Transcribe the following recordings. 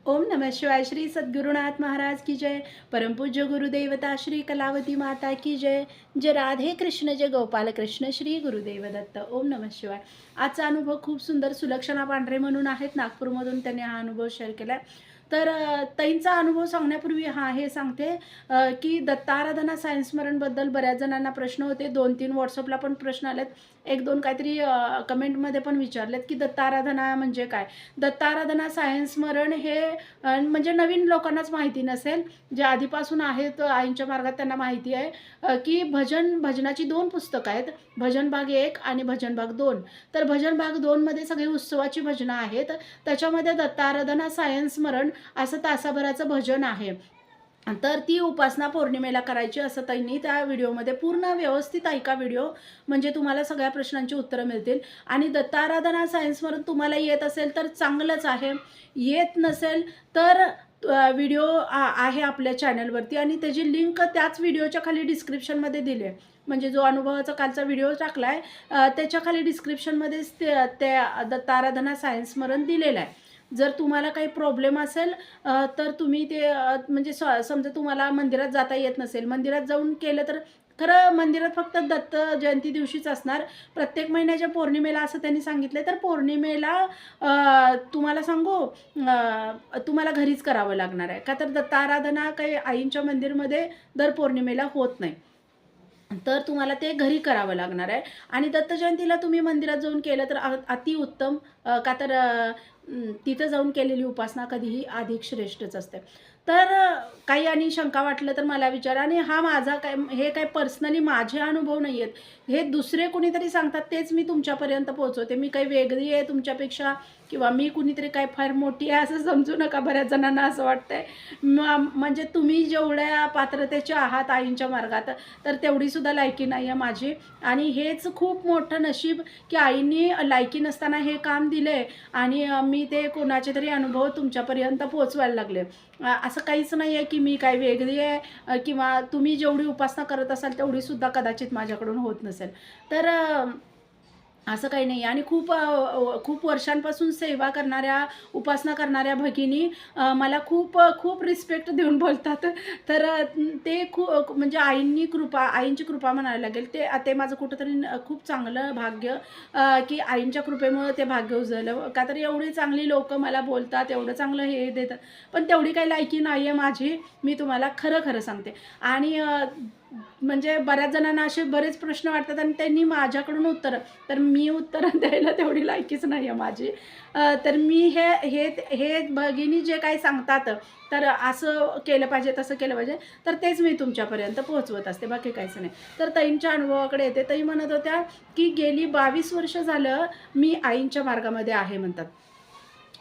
ओम नमः शिवाय. श्री सद्गुरुनाथ महाराज की जय. परमपूज्य गुरुदेवता श्री कलावती माता की जय. जय राधे कृष्ण, जय गोपाल कृष्ण, श्री गुरुदेव दत्त. ओम नमः शिवाय. आजचा अनुभव खूप सुंदर. सुलक्षणा पांढरे म्हणून आहेत नागपूरमधून, त्यांनी हा अनुभव शेअर केला. तर ताईंचा अनुभव सांगण्यापूर्वी हे सांगते की दत्ताराधना सायन्स स्मरणबद्दल बऱ्याच जणांना प्रश्न होते. 2-3 व्हॉट्सअपला पण प्रश्न आलेत. 1-2 काहीतरी कमेंटमध्ये पण विचारलेत की दत्ताराधना म्हणजे काय? दत्ताराधना सायन्स स्मरण हे म्हणजे नवीन लोकांनाच माहिती नसेल. जे आधीपासून आहेत आईंच्या मार्गात त्यांना माहिती आहे की भजनाची 2 पुस्तकं आहेत. भजन भाग 1 आणि भजन भाग 2. तर भजन भाग 2 मध्ये सगळी उत्सवाची भजनं आहेत. त्याच्यामध्ये दत्ताराधना सायन्स स्मरण असं तासाभराचं भजन आहे. तर ती उपासना पौर्णिमेला करायची असं त्यांनी त्या व्हिडिओमध्ये पूर्ण व्यवस्थित ऐका व्हिडिओ, म्हणजे तुम्हाला सगळ्या प्रश्नांची उत्तरं मिळतील. आणि दत्ताराधना सायन्सवरून तुम्हाला येत असेल तर चांगलंच आहे. येत नसेल तर व्हिडिओ आहे आपल्या चॅनलवरती आणि त्याची लिंक त्याच व्हिडिओच्या खाली डिस्क्रिप्शनमध्ये दिली आहे. म्हणजे जो अनुभवाचा कालचा व्हिडिओ टाकला आहे त्याच्या खाली डिस्क्रिप्शनमध्येच ते दत्ताराधना सायन्स स्मरण दिलेलं आहे. जर तुम्हाला काही प्रॉब्लेम असेल तर तुम्ही ते म्हणजे समजा तुम्हाला मंदिरात जाता येत नसेल, मंदिरात जाऊन केलं तर खरं मंदिरात फक्त दत्त जयंती दिवशीच असणार. प्रत्येक महिन्याच्या पौर्णिमेला असं त्यांनी सांगितलं तर पौर्णिमेला तुम्हाला सांगू तुम्हाला घरीच करावं लागणार आहे. का तर दत्ताराधना काही आईंच्या मंदिरमध्ये दर पौर्णिमेला होत नाही. तर तुम्हाला ते घरी करावं लागणार आहे. आणि दत्त जयंतीला तुम्ही मंदिरात जाऊन केलं तर अतिउत्तम. का तर तिथं जाऊन केलेली उपासना कधीही अधिक श्रेष्ठच असते. तर काही आणि शंका वाटलं तर मला विचारा. आणि हा माझा हे काय पर्सनली माझे अनुभव नाही आहेत. हे दुसरे कुणीतरी सांगतात तेच मी तुमच्यापर्यंत पोहोचवते. मी काही वेगळी आहे तुमच्यापेक्षा किंवा मी कुणीतरी काय फार मोठी आहे असं समजू नका. बऱ्याच जणांना असं वाटतंय. म्हणजे तुम्ही जेवढ्या पात्रतेच्या आहात आईंच्या मार्गात तर तेवढीसुद्धा लायकी नाही आहे माझी. आणि हेच खूप मोठं नशीब की आईंनी लायकी नसताना हे काम दिलं आहे आणि मी ते कोणाचे तरी अनुभव तुमच्यापर्यंत पोहोचवायला लागले. असं काहीच नाही आहे की मी काय वेगळी आहे किंवा तुम्ही जेवढी उपासना करत असाल तेवढीसुद्धा कदाचित माझ्याकडून होत नसेल. तर असं काही नाही. आणि खूप वर्षांपासून सेवा करणाऱ्या, उपासना करणाऱ्या भगिनी मला खूप रिस्पेक्ट देऊन बोलतात. तर ते म्हणजे आईंची कृपा म्हणायला लागेल. ते माझं कुठेतरी खूप चांगलं भाग्य की आईंच्या कृपेमुळं ते भाग्य उजळलं. का तर एवढी चांगली लोकं मला बोलतात, एवढं चांगलं हे देतात. पण तेवढी काही लायकी नाही आहे माझी. मी तुम्हाला खरं सांगते. आणि म्हणजे बऱ्याच जणांना असे बरेच प्रश्न वाटतात आणि त्यांनी माझ्याकडून उत्तरं, तर मी उत्तरं द्यायला तेवढी लायकीच नाही आहे माझी. तर मी हे हे हे भगिनी जे काही सांगतात, तर असं केलं पाहिजे, तसं केलं पाहिजे, तर तेच मी तुमच्यापर्यंत पोहोचवत असते, बाकी काहीच नाही. तर ताईंच्या अनुभवाकडे येते. ताई म्हणत होत्या, की गेली 22 वर्ष झालं मी आईंच्या मार्गामध्ये आहे म्हणतात.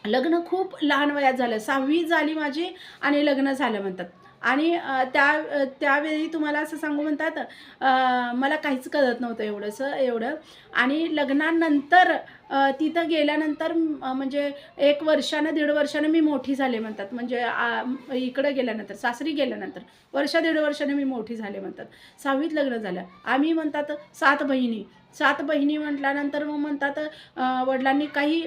लग्न खूप लहान वयात झालं. 6वी झाली माझी आणि लग्न झालं म्हणतात. आणि त्यावेळी तुम्हाला असं सांगू म्हणतात मला काहीच कळत नव्हतं एवढं. आणि लग्नानंतर तिथं गेल्यानंतर म्हणजे 1 वर्षानं, 1.5 वर्षानं मी मोठी झाले म्हणतात. म्हणजे इकडं गेल्यानंतर, सासरी गेल्यानंतर वर्ष, 1.5 वर्षाने मी मोठी झाले म्हणतात. 6वीत लग्न झालं. आम्ही म्हणतात 7 बहिणी. 7 बहिणी म्हटल्यानंतर मग म्हणतात वडिलांनी काही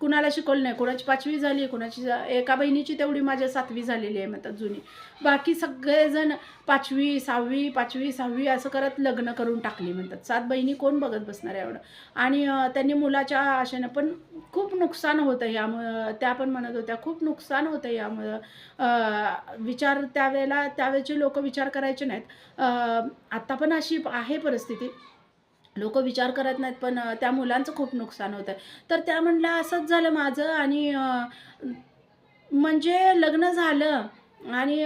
कुणाला शिकवलं नाही. कोणाची 5वी झाली, कोणाची एका बहिणीची तेवढी माझ्या 7वी झालेली आहे म्हणतात जुनी. बाकी सगळेजण 5वी, 6वी, 5वी, 6वी असं करत लग्न करून टाकली म्हणतात. 7 बहिणी कोण बघत बसणार आहे एवढं. आणि त्यांनी मुलाच्या आशेनं पण खूप नुकसान होतं यामुळं. त्या पण म्हणत होत्या खूप नुकसान होतं यामुळं. त्यावेळेचे लोकं विचार करायचे नाहीत. आत्ता पण अशी आहे परिस्थिती. लोकं विचार करत नाहीत, पण त्या मुलांचं खूप नुकसान होतं आहे. तर त्या म्हटल्या असंच झालं माझं. आणि म्हणजे लग्न झालं आणि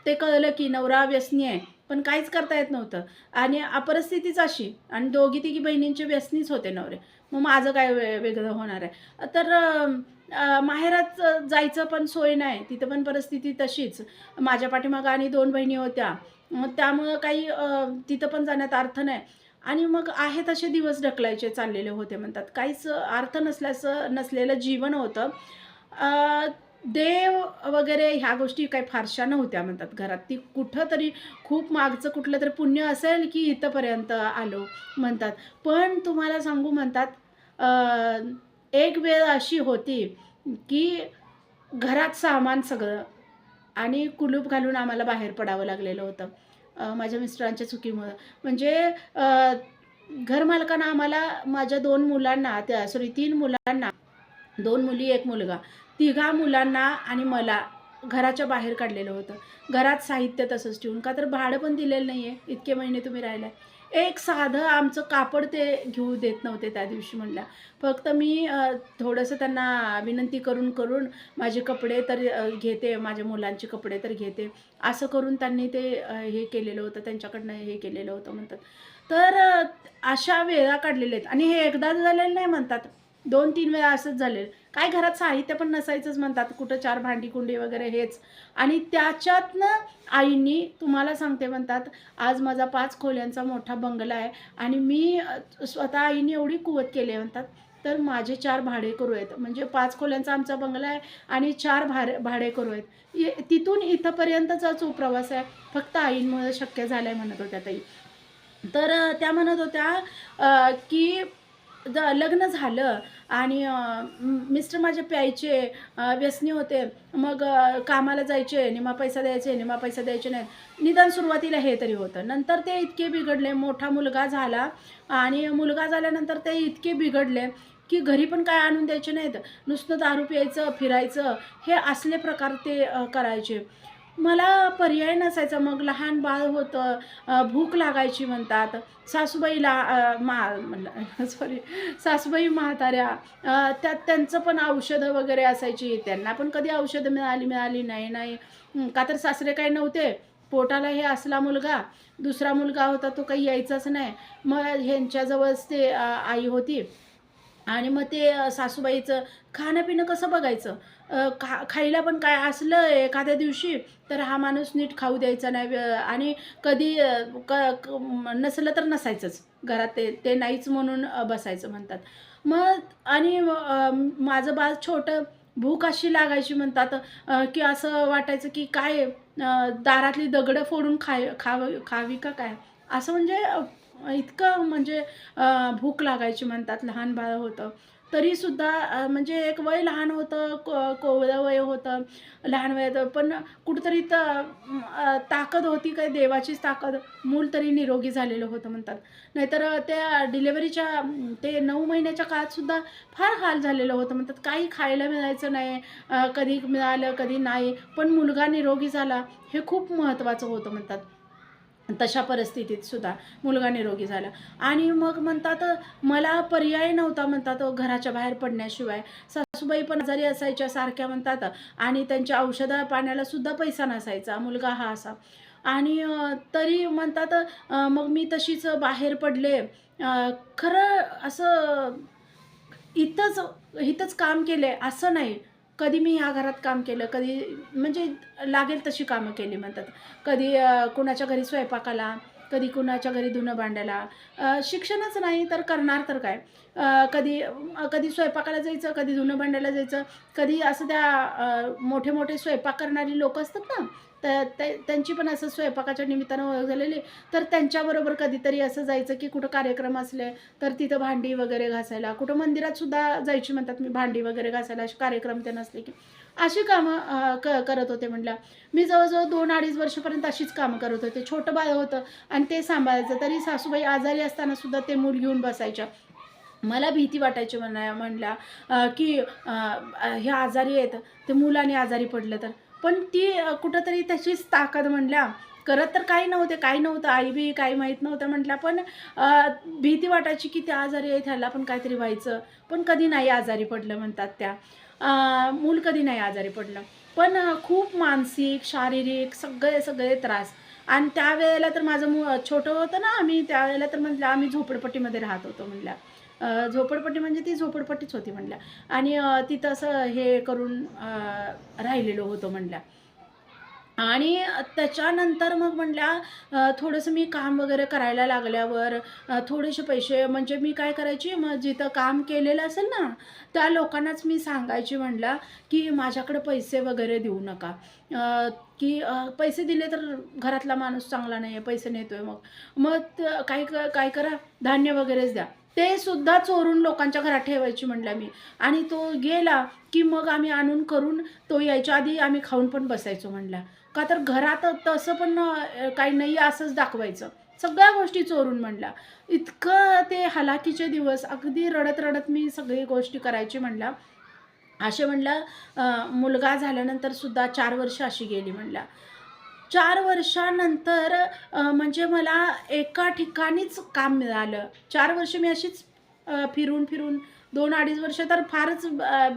ते कळलं की नवरा व्यसनी आहे, पण काहीच करता येत नव्हतं. आणि परिस्थितीच अशी आणि दोघी-तिघी बहिणींचे व्यसनीच होते नवरे. मग माझं काय वेगळं होणार आहे. तर माहेरात जायचं पण सोय नाही. तिथं पण परिस्थिती तशीच. माझ्या पाठीमागं आणि 2 बहिणी होत्या. मग त्यामुळं काही तिथं पण जाण्यात अर्थ नाही. आणि मग आहे तसे दिवस ढकलायचे चाललेले होते म्हणतात. काहीच अर्थ नसलेलं जीवन होतं. अ, देव वगैरे ह्या गोष्टी काही फारशा नव्हत्या म्हणतात घरात. ती कुठेतरी खूप मागचं कुठलं तरी पुण्य असेल की इथपर्यंत आलो म्हणतात. पण तुम्हाला सांगू म्हणतात एक वेळ अशी होती की घरात सामान सगळं आणि कुलूप घालून आम्हाला बाहेर पडावं लागलेलं होतं माझ्या मिस्टरांच्या चुकीमुळं. म्हणजे घरमालकानं आम्हाला माझ्या 2 मुलांना त्या 3 मुलांना 2 मुली 1 मुलगा, तिघा मुलांना आणि मला घराच्या बाहेर काढलेलं होतं. घरात साहित्य तसंच ठेवून. का तर भाडं पण दिलेलं नाही आहे. इतके महिने तुम्ही राहिलाय. एक साधं आमचं कापड ते घेऊ देत नव्हते त्या दिवशी म्हणल्या. फक्त मी थोडंसं त्यांना विनंती करून, करून माझे कपडे तर घेते, माझ्या मुलांचे कपडे तर घेते. असं करून त्यांनी ते हे केलेलं होतं, त्यांच्याकडनं हे केलेलं होतं म्हणतात. तर अशा वेळा काढलेल्या आहेत आणि हे एकदाच झालेलं नाही म्हणतात. 2-3 वेळा असंच झालेलं. काय घरात साहित्य पण नसायचंच म्हणतात. कुठं 4 भांडी-कुंडी वगैरे हेच. आणि त्याच्यातनं आईनी तुम्हाला सांगते म्हणतात, आज माझा 5 खोल्यांचा मोठा बंगला आहे आणि मी स्वतः आईने एवढी कुवत केली आहे म्हणतात. तर माझे 4 भाडेकरू आहेत. म्हणजे 5 खोल्यांचा आमचा बंगला आहे आणि 4 भाडेकरू आहेत. तिथून इथपर्यंतचा जो प्रवास आहे, फक्त आईंमुळे शक्य झाला आहे म्हणत होत्या ताई. तर त्या म्हणत होत्या की लग्न झालं आणि मिस्टर माझे प्यायचे, व्यसनी होते. मग कामाला जायचे, निम्मा पैसा द्यायचे, निम्मा पैसा द्यायचे नाहीत. निदान सुरुवातीला हे तरी होतं. नंतर ते इतके बिघडले, मोठा मुलगा झाला आणि मुलगा झाल्यानंतर ते इतके बिघडले, की घरी पण काय आणून द्यायचे नाहीत. नुसतं दारू प्यायचं, फिरायचं, हे असले प्रकार ते करायचे. मला पर्याय नसायचा. मग लहान बाळ होतं, भूक लागायची म्हणतात. सासूबाईला म्हणलं सॉरी सासूबाई म्हाताऱ्या, त्यात त्यांचं पण औषधं वगैरे असायची. त्यांना पण कधी औषधं मिळाली नाही. का तर सासरे काही नव्हते. पोटाला हे असला मुलगा, दुसरा मुलगा होता तो काही यायचाच नाही. मग ह्यांच्याजवळच ते आई होती. आणि मग ते सासूबाईचं खाणं-पिणं कसं बघायचं? खायला पण काय असलं एखाद्या दिवशी, तर हा माणूस नीट खाऊ द्यायचा नाही. आणि कधी क क नसलं तर नसायचंच घरात. ते ते नाहीच म्हणून बसायचं म्हणतात. मग आणि माझं बाळ छोटं, भूक अशी लागायची म्हणतात की असं वाटायचं की काय दारातली दगडं फोडून खावी का काय? असं म्हणजे इतकं म्हणजे भूक लागायची म्हणतात. लहान बाळ होतं. तरीसुद्धा म्हणजे एक वय लहान होतं, कोवळं वय होतं. लहान वयात पण कुठेतरी ताकद होती, काय देवाचीच ताकद. मूल तरी निरोगी झालेलं होतं म्हणतात. नाहीतर त्या डिलिव्हरीच्या ते 9 महिन्याच्या काळातसुद्धा फार हाल झालेलं होतं म्हणतात. काही खायला मिळायचं नाही. कधी मिळालं, कधी नाही. पण मुलगा निरोगी झाला, हे खूप महत्त्वाचं होतं म्हणतात. तशा परिस्थितीत सुद्धा मुलगा निरोगी झाला. आणि मग म्हणतात मला पर्याय नव्हता म्हणतात घराच्या बाहेर पडण्याशिवाय. सासूबाई पण आजारी असायच्या सारख्या म्हणतात आणि त्यांच्या औषधा पाण्याला सुद्धा पैसा नसायचा. मुलगा हा असा. आणि तरी म्हणतात मग मी तशीच बाहेर पडले. खरं असं इथंच इथंच काम केलंय असं नाही. कधी मी ह्या घरात काम केलं, कधी म्हणजे लागेल तशी कामं केली म्हणतात. कधी कुणाच्या घरी स्वयंपाकाला, कधी कुणाच्या घरी धुणं भांड्याला. शिक्षणच नाही तर करणार तर काय? कधी स्वयंपाकाला जायचं, कधी धुणं भांड्याला जायचं, कधी असं त्या मोठे-मोठे स्वयंपाक करणारी लोकं असतात ना, तर त्यांची पण असं स्वयंपाकाच्या निमित्तानं ओळख झालेली. तर त्यांच्याबरोबर कधीतरी असं जायचं, की कुठं कार्यक्रम असले तर तिथं भांडी वगैरे घासायला, कुठं मंदिरात सुद्धा जायची म्हणतात मी भांडी वगैरे घासायला, असे कार्यक्रम ते नसले की. अशी कामं करत होते म्हटलं. मी जवळ-जवळ 2-2.5 वर्षापर्यंत अशीच कामं करत होते. छोटं बाळ होतं आणि ते सांभाळायचं. तरी सासूबाई आजारी असताना सुद्धा ते मूल घेऊन बसायच्या. मला भीती वाटायची म्हणल्या की हे आजारी आहेत, ते मुलाने आजारी पडलं तर. पण ती कुठेतरी त्याचीच ताकद म्हणल्या. करत तर काही नव्हतं. आई-बी काही माहीत नव्हतं म्हटल्या. पण भीती वाटायची की त्या आजारी आहेत, ह्याला पण काहीतरी व्हायचं. पण कधी नाही आजारी पडलं म्हणतात त्या. मूल कधी नाही आजारी पडलं. पण खूप मानसिक, शारीरिक सगळे त्रास. आणि त्यावेळेला तर माझं छोटं होतं ना, आम्ही त्यावेळेला तर म्हटलं आम्ही झोपडपट्टीमध्ये राहत होतो म्हणल्या. झोपडपट्टी म्हणजे ती झोपडपट्टीच होती म्हणल्या. आणि तिथं असं हे करून राहिलेलो होतो म्हणल्या. आणि त्याच्यानंतर मग म्हटल्या थोडंसं मी काम वगैरे करायला लागल्यावर थोडेसे पैसे म्हणजे मी काय करायची, मग जिथं काम केलेलं असेल ना, त्या लोकांनाच मी सांगायची म्हटलं, की माझ्याकडे पैसे वगैरे देऊ नका. की पैसे दिले तर घरातला माणूस चांगला नाही आहे, पैसे नेतोय मग. मग काय करा, धान्य वगैरेच द्या. ते सुद्धा चोरून लोकांच्या घरात ठेवायची म्हणलं मी. आणि तो गेला की मग आम्ही आणून करून तो यायच्या आधी आम्ही खाऊन पण बसायचो म्हणला. का तर घरात तसं पण काही नाही असंच दाखवायचं. सगळ्या गोष्टी चोरून म्हणला. इतकं ते हालाकीचे दिवस अगदी रडत-रडत मी सगळी गोष्टी करायची म्हणला. असे म्हणलं मुलगा झाल्यानंतर सुद्धा 4 वर्ष अशी गेली म्हणला. 4 वर्षानंतर म्हणजे मला एका ठिकाणीच काम मिळालं. 4 वर्ष मी अशीच फिरून-फिरून 2-2.5 वर्ष तर फारच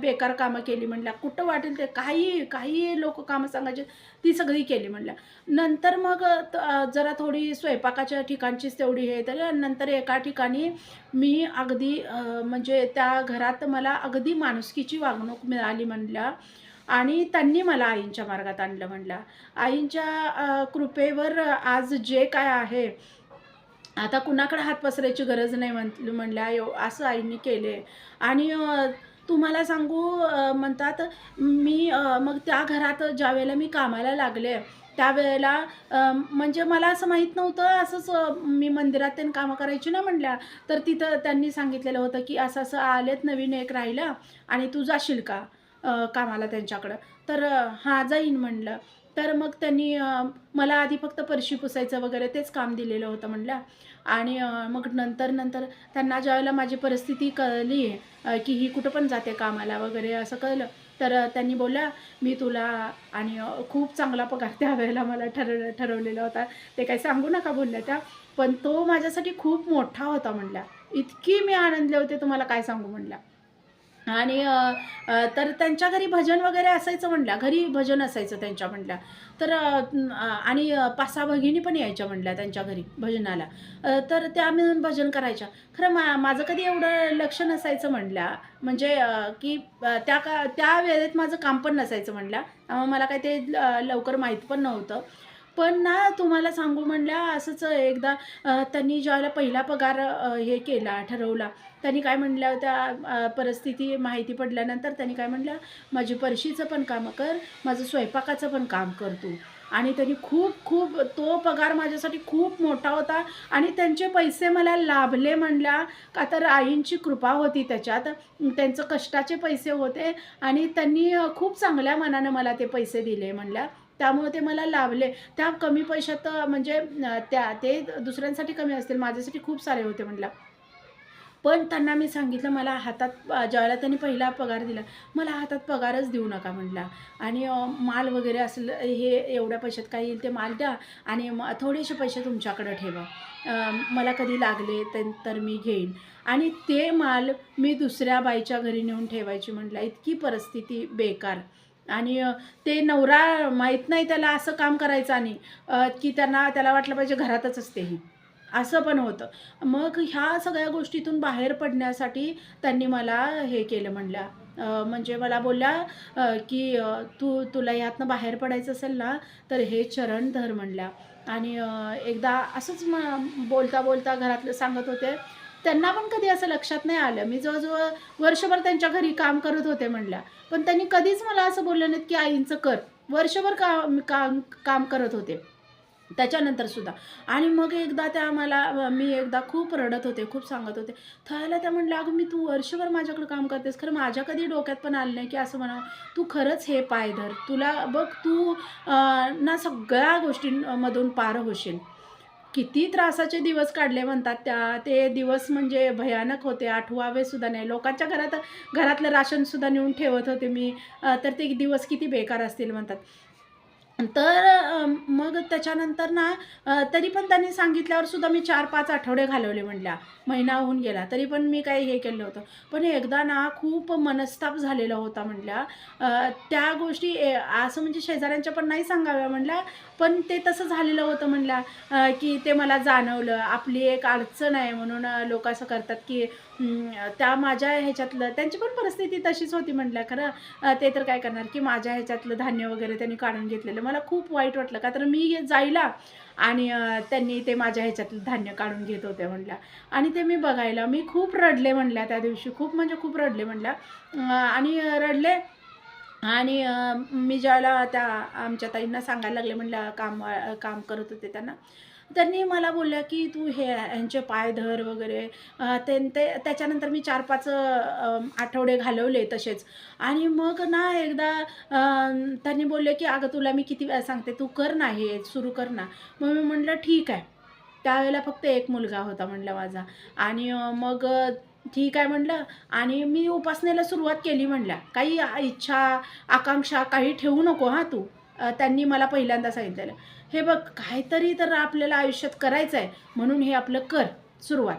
बेकार कामं केली म्हणलं. कुठं वाटेल ते काही लोकं कामं सांगायचे, ती सगळी केली म्हणलं. नंतर मग जरा थोडी स्वयंपाकाच्या ठिकाणचीच तेवढी हे तर नंतर एका ठिकाणी मी अगदी म्हणजे त्या घरात मला अगदी माणुसकीची वागणूक मिळाली म्हणलं आणि त्यांनी मला आईंच्या मार्गात आणलं म्हणलं. आईंच्या कृपेवर आज जे काय आहे, आता कुणाकडे हात पसरायची गरज नाही म्हणल्या असं आईंनी केले. आणि तुम्हाला सांगू म्हणतात मी मग त्या घरात ज्यावेळेला मी कामाला लागले, त्यावेळेला म्हणजे मला असं माहीत नव्हतं असंच मी मंदिरात त्यांनी कामं करायची ना म्हणल्या, तर तिथं त्यांनी सांगितलेलं होतं, की असं-असं आलेत नवीन एक राहिला आणि तू जाशील का कामाला त्यांच्याकडं? तर हां, जाईन म्हणलं. तर मग त्यांनी मला आधी फक्त फरशी पुसायचं वगैरे तेच काम दिलेलं होतं म्हणल्या. आणि मग नंतर त्यांना ज्यावेळेला माझी परिस्थिती कळली की ही कुठं पण जाते कामाला वगैरे असं कळलं, तर त्यांनी बोलल्या, "मी तुला" आणि खूप चांगला पगार त्यावेळेला मला ठरवलेला होता. ते काही सांगू नका बोलल्या त्या. पण तो माझ्यासाठी खूप मोठा होता म्हणल्या. इतकी मी आनंदले होते तुम्हाला काय सांगू म्हणल्या. आणि तर त्यांच्या घरी भजन वगैरे असायचं म्हणल्या. घरी भजन असायचं त्यांच्या म्हणल्या. तर आणि 5-6 भगिनी पण यायच्या म्हणल्या त्यांच्या घरी भजनाला. तर त्या मिळून भजन करायच्या. खरं माझं कधी एवढं लक्ष नसायचं म्हणल्या. म्हणजे की त्या वेळेत माझं काम पण नसायचं म्हणल्या. मला काही ते लवकर माहीत पण नव्हतं. पण ना तुम्हाला सांगू म्हणल्या असंच एकदा त्यांनी ज्यावेळेला पहिला पगार हे केला, ठरवला, त्यांनी काय म्हणल्या होत्या परिस्थिती माहिती पडल्यानंतर त्यांनी काय म्हणल्या, "माझी फरशीचं पण कामं कर, माझं स्वयंपाकाचं पण काम कर तू." आणि त्यांनी खूप तो पगार माझ्यासाठी खूप मोठा होता आणि त्यांचे पैसे मला लाभले म्हणल्या, का तर आईंची कृपा होती त्याच्यात. त्यांचं कष्टाचे पैसे होते आणि त्यांनी खूप चांगल्या मनानं मला ते पैसे दिले म्हणल्या. त्यामुळे ते मला लाभले. त्या कमी पैशात म्हणजे ते दुसऱ्यांसाठी कमी असतील, माझ्यासाठी खूप सारे होते म्हणल्या. पण त्यांना मी सांगितलं मला हातात ज्यावेळेला त्यांनी पहिला पगार दिला, मला हातात पगारच देऊ नका म्हटला आणि माल वगैरे असेल हे एवढ्या पैशात काय येईल ते माल द्या आणि थोडेसे पैसे तुमच्याकडं ठेवा. मला कधी लागले तर मी घेईन आणि ते माल मी दुसऱ्या बाईच्या घरी नेऊन ठेवायची म्हटलं. इतकी परिस्थिती बेकार. आणि ते नवरा माहीत नाही त्याला असं काम करायचं आणि की त्याला वाटलं पाहिजे घरातच असते ही. असं पण होतं. मग ह्या सगळ्या गोष्टीतून बाहेर पडण्यासाठी त्यांनी मला हे केलं म्हणल्या. म्हणजे मला बोलल्या की तुला यातनं बाहेर पडायचं असेल ना, तर हे चरण धर म्हणल्या. आणि एकदा असंच बोलता घरातलं सांगत होते. त्यांना पण कधी असं लक्षात नाही आलं. मी जवळ वर्षभर त्यांच्या घरी काम करत होते म्हणल्या. पण त्यांनी कधीच मला असं बोललं नाहीत की आईंचं कर. वर्षभर काम काम करत होते. त्याच्यानंतर सुद्धा. आणि मग एकदा त्या मला मी एकदा खूप रडत होते, खूप सांगत होते. त्यावेळेला त्या म्हणल्या, "अगं मी तू वर्षभर माझ्याकडे काम करतेस, खरं माझ्या कधी डोक्यात पण आलं नाही की असं म्हणावं, तू खरंच हे पाय धर. तुला बघ तू ना सगळ्या गोष्टींमधून पार होशील." किती त्रासाचे दिवस काढले म्हणतात ते दिवस म्हणजे भयानक होते, आठवावे सुद्धा नाही. लोकांच्या घरातलं राशनसुद्धा नेऊन ठेवत होते मी. तर ते दिवस किती बेकार असतील म्हणतात. तर मग त्याच्यानंतर ना तरी पण त्यांनी सांगितल्यावर सुद्धा मी 4-5 आठवडे घालवले म्हणल्या. महिना होऊन गेला. तरी पण मी काही हे केलं नव्हतं. पण एकदा ना खूप मनस्ताप झालेला होता म्हणल्या. त्या गोष्टी असं म्हणजे शेजाऱ्यांच्या पण नाही सांगाव्या म्हणल्या. पण ते तसं झालेलं होतं म्हणल्या की ते मला जाणवलं. आपली एक अडचण आहे म्हणून लोकं असं करतात की त्या माझ्या ह्याच्यातलं त्यांची पण परिस्थिती तशीच होती म्हणल्या खरं. ते तर काय करणार की माझ्या ह्याच्यातलं धान्य वगैरे त्यांनी काढून घेतलेलं. मला खूप वाईट वाटलं का तर मी जायला आणि त्यांनी ते माझ्या ह्याच्यातलं धान्य काढून घेत होते म्हणल्या. आणि ते मी बघायला मी खूप रडले म्हणल्या त्या दिवशी. खूप म्हणजे खूप रडले म्हणल्या. आणि रडले आणि मी ज्यावेळेला त्या आमच्या ताईंना सांगायला लागले म्हणलं काम करत होते त्यांना. त्यांनी मला बोलल्या की तू ह्यांचे पाय धर वगैरे. त्याच्यानंतर मी 4-5 आठवडे घालवले तसेच. आणि मग ना एकदा त्यांनी बोलले की "अगं तुला मी किती वेळा सांगते, तू कर ना हे, सुरू कर ना." मग मी म्हटलं ठीक आहे. त्यावेळेला फक्त एक मुलगा होता म्हटलं माझा. आणि मग ठीक आहे म्हटलं. आणि मी उपासनेला सुरुवात केली म्हटल्या. काही इच्छा, आकांक्षा काही ठेवू नको हां तू. त्यांनी मला पहिल्यांदा सांगितलेलं. हे बघ काहीतरी तर आपल्याला आयुष्यात करायचं आहे, म्हणून हे आपलं कर सुरुवात.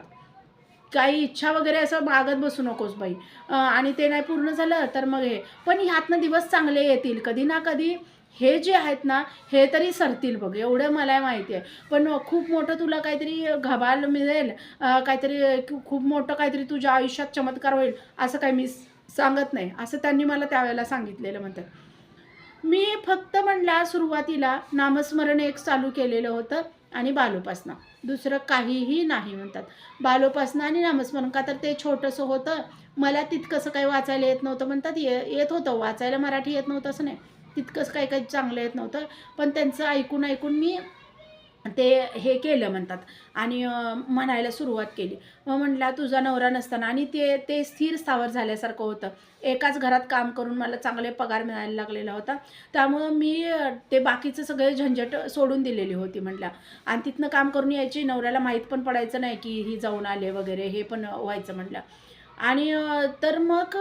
काही इच्छा वगैरे असं मागत बसू नकोस बाई. आणि ते नाही पूर्ण झालं तर मग हे. पण ह्यातनं दिवस चांगले येतील. कधी ना कधी हे जे आहेत ना, हे तरी सरतील बघ, एवढं मला माहिती आहे. पण खूप मोठं तुला काहीतरी घबाल मिळेल, काहीतरी खूप मोठं काहीतरी तुझ्या आयुष्यात चमत्कार होईल, असं काही मी सांगत नाही, असं त्यांनी मला त्यावेळेला सांगितलेलं म्हणतात. मी फक्त म्हणला सुरुवातीला नामस्मरण एक चालू केलेलं होतं आणि बालोपासना. दुसरं काहीही नाही म्हणतात. बालोपासना आणि नामस्मरण. का तर ते छोटंसं होतं. मला तितकंसं काही वाचायला येत नव्हतं म्हणतात. येत होतं वाचायला, मराठी येत नव्हतं असं नाही. तितकंच काही काही चांगलं येत नव्हतं. पण त्यांचं ऐकून ऐकून मी ते हे केलं म्हणतात. आणि म्हणायला सुरुवात केली. मग म्हटला तुझा नवरा नसताना. आणि ते ते स्थिर स्थावर झाल्यासारखं होतं. एकाच घरात काम करून मला चांगले पगार मिळायला लागलेला होता. त्यामुळं मी ते बाकीचं सगळे झंझट सोडून दिलेली होती म्हटलं. आणि तिथनं काम करून यायची, नवऱ्याला माहीत पण पडायचं नाही की ही जाऊन आले वगैरे, हे पण व्हायचं म्हटलं. आणि तर मग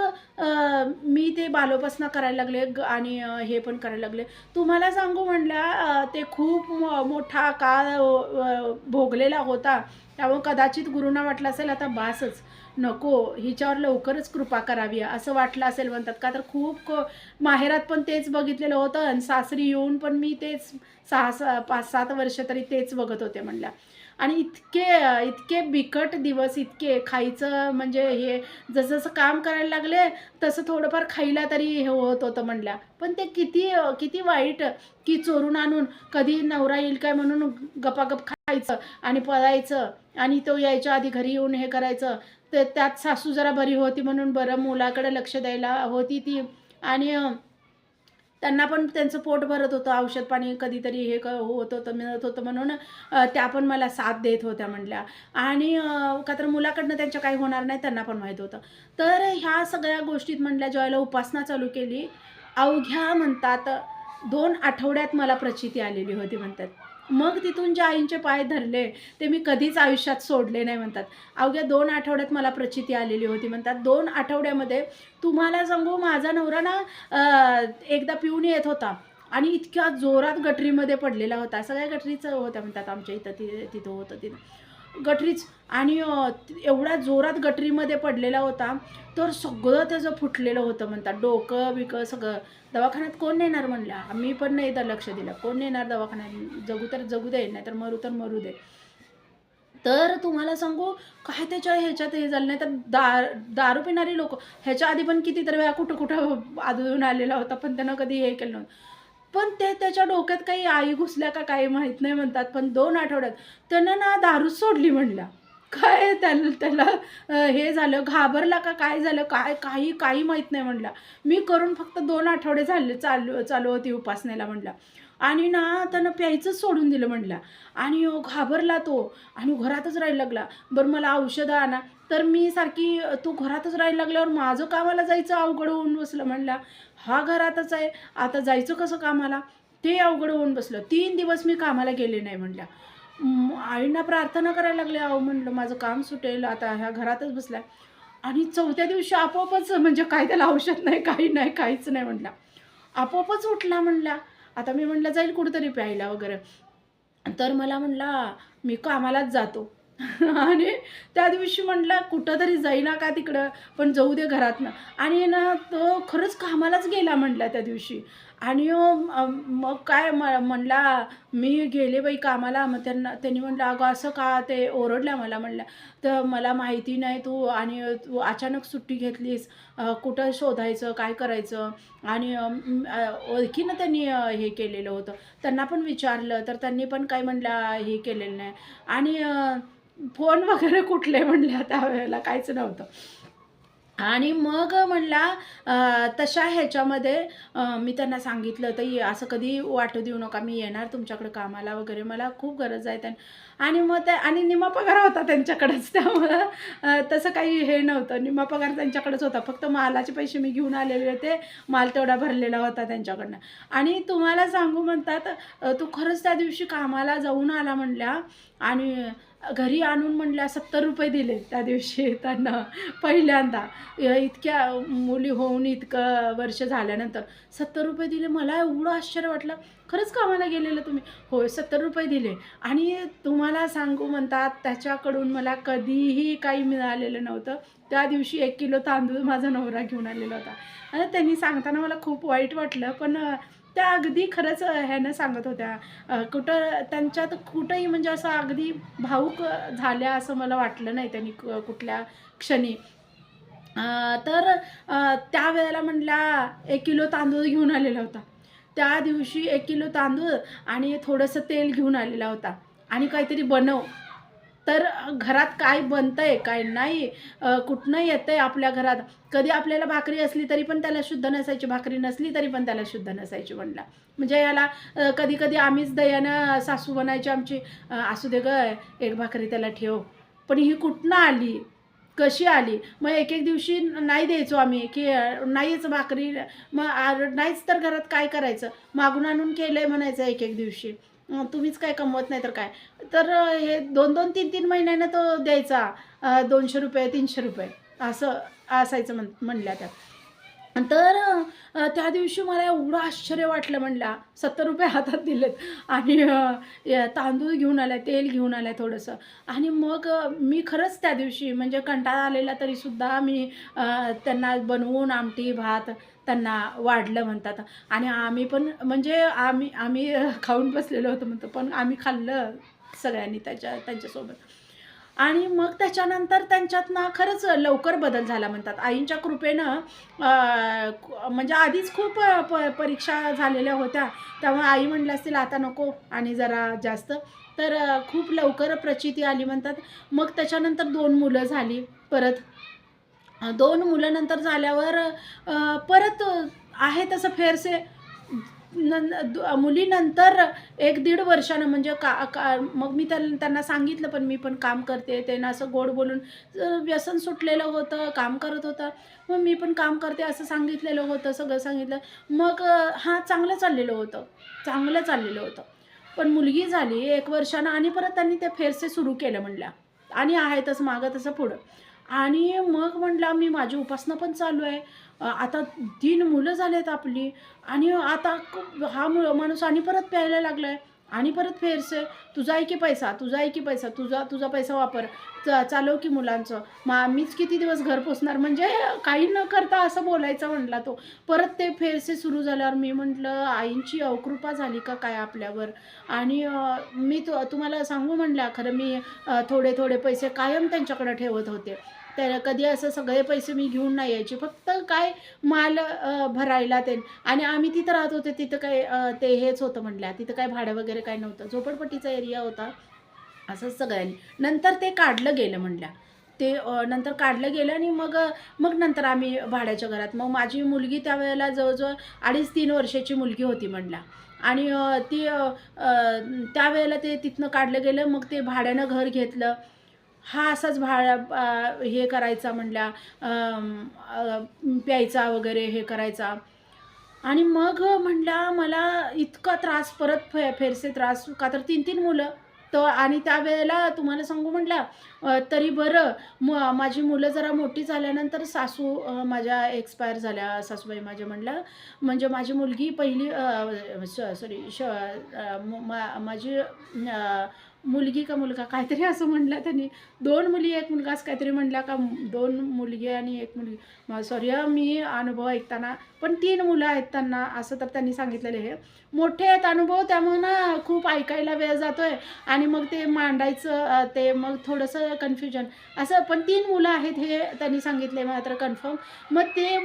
मी ते बालोपासना करायला लागले आणि हे पण करायला लागले. तुम्हाला सांगू म्हटलं ते खूप मोठा काळ भोगलेला होता. त्यामुळे कदाचित गुरूंना वाटलं असेल आता बासच, नको हिच्यावर लवकरच कृपा करावी असं वाटलं असेल म्हणतात. का तर खूप माहेरात पण तेच बघितलेलं होतं आणि सासरी येऊन पण मी तेच 5-7 वर्ष तरी तेच बघत होते म्हणल्या. आणि इतके इतके बिकट दिवस, इतके खायचं म्हणजे हे जसं-जसं काम करायला लागले, तसं थोडंफार खायला तरी हे होत होतं म्हणल्या. पण ते किती किती वाईट, की चोरून आणून कधी नवरा येईल काय म्हणून गपागप खायचं आणि पळायचं. आणि तो यायच्या आधी घरी येऊन हे करायचं. तर त्यात सासू जरा बरी होती म्हणून बरं मुलाकडे लक्ष द्यायला होती ती. आणि त्यांना पण त्यांचं पोट भरत होतं, औषध पाणी कधीतरी हे होत होतं, मिळत होतं म्हणून त्या पण मला साथ देत होत्या म्हटल्या. आणि का तर मुलाकडनं त्यांच्या काही होणार नाही त्यांना पण माहीत होतं. तर ह्या सगळ्या गोष्टीत म्हटल्या ज्यावेळेला उपासना चालू केली, अवघ्या म्हणतात 2 आठवड्यात मला प्रचिती आलेली होती म्हणतात. मग तिथून जे आईंचे पाय धरले, ते मी कधीच आयुष्यात सोडले नाही म्हणतात. अवघ्या 2 आठवड्यात मला प्रचिती आलेली होती म्हणतात. 2 आठवड्यामध्ये तुम्हाला सांगू माझा नवरा ना एकदा पिऊन येत होता आणि इतक्या जोरात गटरीमध्ये पडलेला होता. सगळ्या गटरीच होत्या म्हणतात आमच्या इथं, तिथं होतं तिथं. गटरीच. आणि एवढ्या जोरात गटरीमध्ये पडलेला होता, तर सगळं त्याचं फुटलेलं होतं म्हणतात. डोकं-बिकं सगळं. दवाखान्यात कोण नेणार म्हणल्या. मी पण नाही तर लक्ष दिलं. कोण नेणार दवाखान्यात? जगू तर जगू दे, नाहीतर मरू तर मरू दे. तर तुम्हाला सांगू काय त्याच्या ह्याच्यात हे झालं नाही तर दारू पिणारी लोकं ह्याच्या आधी पण कितीतरी वेळा कुठं-कुठं आढळून आलेला होता, पण त्यानं कधी हे केलं नव्हतं. पण ते त्याच्या डोक्यात काही आई घुसल्या का काही माहीत नाही म्हणतात. पण 2 आठवड्यात त्यानं ना दारूच सोडली म्हणल्या. काय त्याला त्याला हे झालं, घाबरला का काय झालं, काय काही माहीत नाही म्हणला. मी करून फक्त 2 आठवडे झाले, चालू चालू होती उपासनेला म्हणला. आणि ना त्यानं प्यायचंच सोडून दिलं म्हणला. आणि घाबरला तो आणि घरातच राहायला लागला. बरं मला औषधं आणा. तर मी सारखी तू घरातच राहायला लागल्यावर माझं कामाला जायचं अवघड होऊन बसलं म्हणला. हा घरातच आहे, आता जायचं कसं कामाला? ते अवघड होऊन बसलं. 3 दिवस मी कामाला गेले नाही म्हणल्या. आईंना प्रार्थना करायला लागले. अहो म्हणलं माझं काम सुटेल आता, ह्या घरातच बसलाय. आणि 4थ्या दिवशी आपोआपच म्हणजे काय त्याला औषध नाही, काही नाही, काहीच नाही म्हटला. आपोआपच उठला म्हणला. आता मी म्हटलं जाईल कुठेतरी प्यायला वगैरे. तर मला म्हणला, "मी कामालाच जातो." आणि त्या दिवशी म्हटला कुठेतरी जाईना का तिकडं, पण जाऊ दे घरातनं. आणि ना तो खरंच कामालाच गेला म्हटला त्या दिवशी. आणि मग काय म्हणला, "मी गेले बाई कामाला." मग त्यांनी म्हटलं, "अगं असं का?" ते ओरडल्या मला म्हणल्या. "तर मला माहिती नाही तू आणि तू अचानक सुट्टी घेतलीस. कुठं शोधायचं, काय करायचं?" आणि ओळखीनं त्यांनी हे केलेलं होतं. त्यांना पण विचारलं, तर त्यांनी पण काही म्हणल्या हे केलेलं नाही. आणि फोन वगैरे कुठले म्हणल्या त्यावेळेला काहीच नव्हतं. आणि मग म्हणला तशा ह्याच्यामध्ये मी त्यांना सांगितलं, "ताई असं कधी वाटू देऊ नका, मी येणार तुमच्याकडे कामाला वगैरे, मला खूप गरज आहे." आणि मग ते आणि निम्मा पगार होता त्यांच्याकडेच, त्यामुळं तसं काही हे नव्हतं. निम्मा पगार त्यांच्याकडेच होता. फक्त मालाचे पैसे मी घेऊन आलेले होते. माल तेवढा भरलेला होता त्यांच्याकडनं. आणि तुम्हाला सांगू म्हणतात, "तू खरंच त्या दिवशी कामाला जाऊन आला," म्हणल्या, "आणि घरी आणून," म्हणल्या, ₹70 दिले त्या दिवशी त्यांना पहिल्यांदा. इतक्या मुली होऊन इतकं वर्ष झाल्यानंतर ₹70 दिले. मला एवढं आश्चर्य वाटलं, "खरंच कामाला गेलेलं तुम्ही?" "होय, ₹70 दिले." आणि तुम्हाला सांगू म्हणतात, त्याच्याकडून मला कधीही काही मिळालेलं नव्हतं. त्या दिवशी 1 किलो तांदूळ माझा नवरा घेऊन आलेला होता. आणि त्यांनी सांगताना मला खूप वाईट वाटलं, पण त्या अगदी खरंच ह्यानं सांगत होत्या. कुठं त्यांच्यात कुठंही म्हणजे असं अगदी भावूक झाल्या असं मला वाटलं नाही त्यांनी कुठल्या क्षणी. तर त्यावेळेला म्हणल्या 1 किलो तांदूळ घेऊन आलेला होता. त्या दिवशी 1 किलो तांदूळ आणि थोडंसं तेल घेऊन आलेला होता आणि काहीतरी बनव. तर घरात काय बनतंय, काय नाही, कुठनं येतंय आपल्या घरात. कधी आपल्याला भाकरी असली तरी पण त्याला शुद्ध नसायची, भाकरी नसली तरी पण त्याला शुद्ध नसायची म्हणला. म्हणजे याला कधी-कधी आम्हीच दयानं सासू बनायची आमची, "असू दे गं, एक भाकरी त्याला ठेव." पण ही कुठनं आली? कशी आली? मग एक-एक दिवशी नाही द्यायचो आम्ही, की नाहीच भाकरी, मग नाहीच तर घरात काय करायचं? मागून आणून केलंय म्हणायचं एक-एक दिवशी. तुम्हीच काय कमवत नाही तर काय? तर हे 2-2, 3-3 महिन्यानं तो द्यायचा. ₹200, ₹300 असं असायचं म्हणल्या त्या. तर त्या दिवशी मला एवढं आश्चर्य वाटलं म्हणला, ₹70 हातात दिलेत आणि तांदूळ घेऊन आलाय, तेल घेऊन आलाय थोडंसं. आणि मग मी खरंच त्या दिवशी म्हणजे कंटाळा आलेला तरीसुद्धा मी त्यांना बनवून आमटी, भात त्यांना वाढलं म्हणतात. आणि आम्ही पण म्हणजे आम्ही आम्ही खाऊन बसलेलो होतो म्हणतो, पण आम्ही खाल्लं सगळ्यांनी त्यांच्यासोबत. आणि मग त्याच्यानंतर त्यांच्यात ना खरंच लवकर बदल झाला म्हणतात. आईंच्या कृपेनं म्हणजे आधीच खूप परीक्षा झालेल्या होत्या. त्यामुळे आई म्हटल्या असतील, "आता नको आणि जरा जास्त." तर खूप लवकर प्रचिती आली म्हणतात. मग त्याच्यानंतर 2 मुलं झाली परत. 2 मुलं नंतर झाल्यावर परत आहे तसं फेरसे मुलीनंतर 1-1.5 वर्षानं म्हणजे का का मग मी त्यांना सांगितलं, पण मी पण काम करते. त्यांना असं गोड बोलून व्यसन सुटलेलं होतं, काम करत होता. मग मी पण काम करते असं सांगितलेलं होतं, सगळं सांगितलं. मग हां, चांगलं चाललेलं होतं, चांगलं चाललेलं होतं. पण मुलगी झाली 1 वर्षानं आणि परत त्यांनी ते फेरसे सुरू केलं म्हणल्या आणि आहे तसं मागं तसं पुढं. आणि मग म्हटलं मी माझी उपासना पण चालू आहे. आता 3 मुलं झालेत आपली आणि आता हा माणूस आणि परत प्यायला लागलाय आणि परत फेरसे. "तुझा आहे की पैसा, तुझा आहे की पैसा, तुझा तुझा पैसा वापर. चालव की मुलांचं. मग मीच किती दिवस घर पोसणार?" म्हणजे काही न करता असं बोलायचं म्हणला तो. परत ते फेरसे सुरू झाल्यावर मी म्हटलं, "आईंची अवकृपा झाली का काय आपल्यावर?" आणि मी तुम्हाला सांगू म्हणल्या, खरं मी थोडे-थोडे पैसे कायम त्यांच्याकडे ठेवत होते. तर कधी असं सगळे पैसे मी घेऊन नाही यायचे. फक्त काय माल भरायला ते. आणि आम्ही तिथं राहत होतो तिथं काय ते हेच होतं म्हणल्या, तिथं काय भाडं वगैरे काही नव्हतं. झोपडपट्टीचा एरिया होता. असंच सगळ्यांनी. नंतर ते काढलं गेलं म्हणल्या. ते नंतर काढलं गेलं आणि मग नंतर आम्ही भाड्याच्या घरात. मग माझी मुलगी त्यावेळेला जवळ-जवळ 2.5-3 वर्षाची मुलगी होती म्हणल्या. आणि ती त्यावेळेला ते तिथनं काढलं गेलं. मग ते भाड्यानं घर घेतलं. हा असाच हे करायचा म्हणल्या, प्यायचा वगैरे हे करायचा. आणि मग म्हटल्या मला इतका त्रास परत फेरसे त्रास का तर 3-3 मुलं. तर आणि त्यावेळेला तुम्हाला सांगू म्हटल्या तरी बरं माझी मुलं जरा मोठी झाल्यानंतर सासू माझ्या एक्सपायर झाल्या सासूबाई माझ्या म्हणल्या. म्हणजे माझी मुलगी पहिली सॉरी माझी मुलगी का मुलगा काहीतरी असं म्हणलं त्यांनी. 2 मुली 1 मुलगा असं काहीतरी म्हणला का 2 मुलगी आणि 1 मुलगी. सॉरी मी अनुभव ऐकताना पण 3 मुलं आहेत त्यांना असं तर त्यांनी सांगितलेलं हे. मोठे आहेत अनुभव त्यामुळे ना खूप ऐकायला वेळ जातोय आणि मग ते मांडायचं ते मग थोडंसं कन्फ्युजन असं. पण 3 मुलं आहेत हे त्यांनी सांगितले मात्र कन्फर्म. मग ते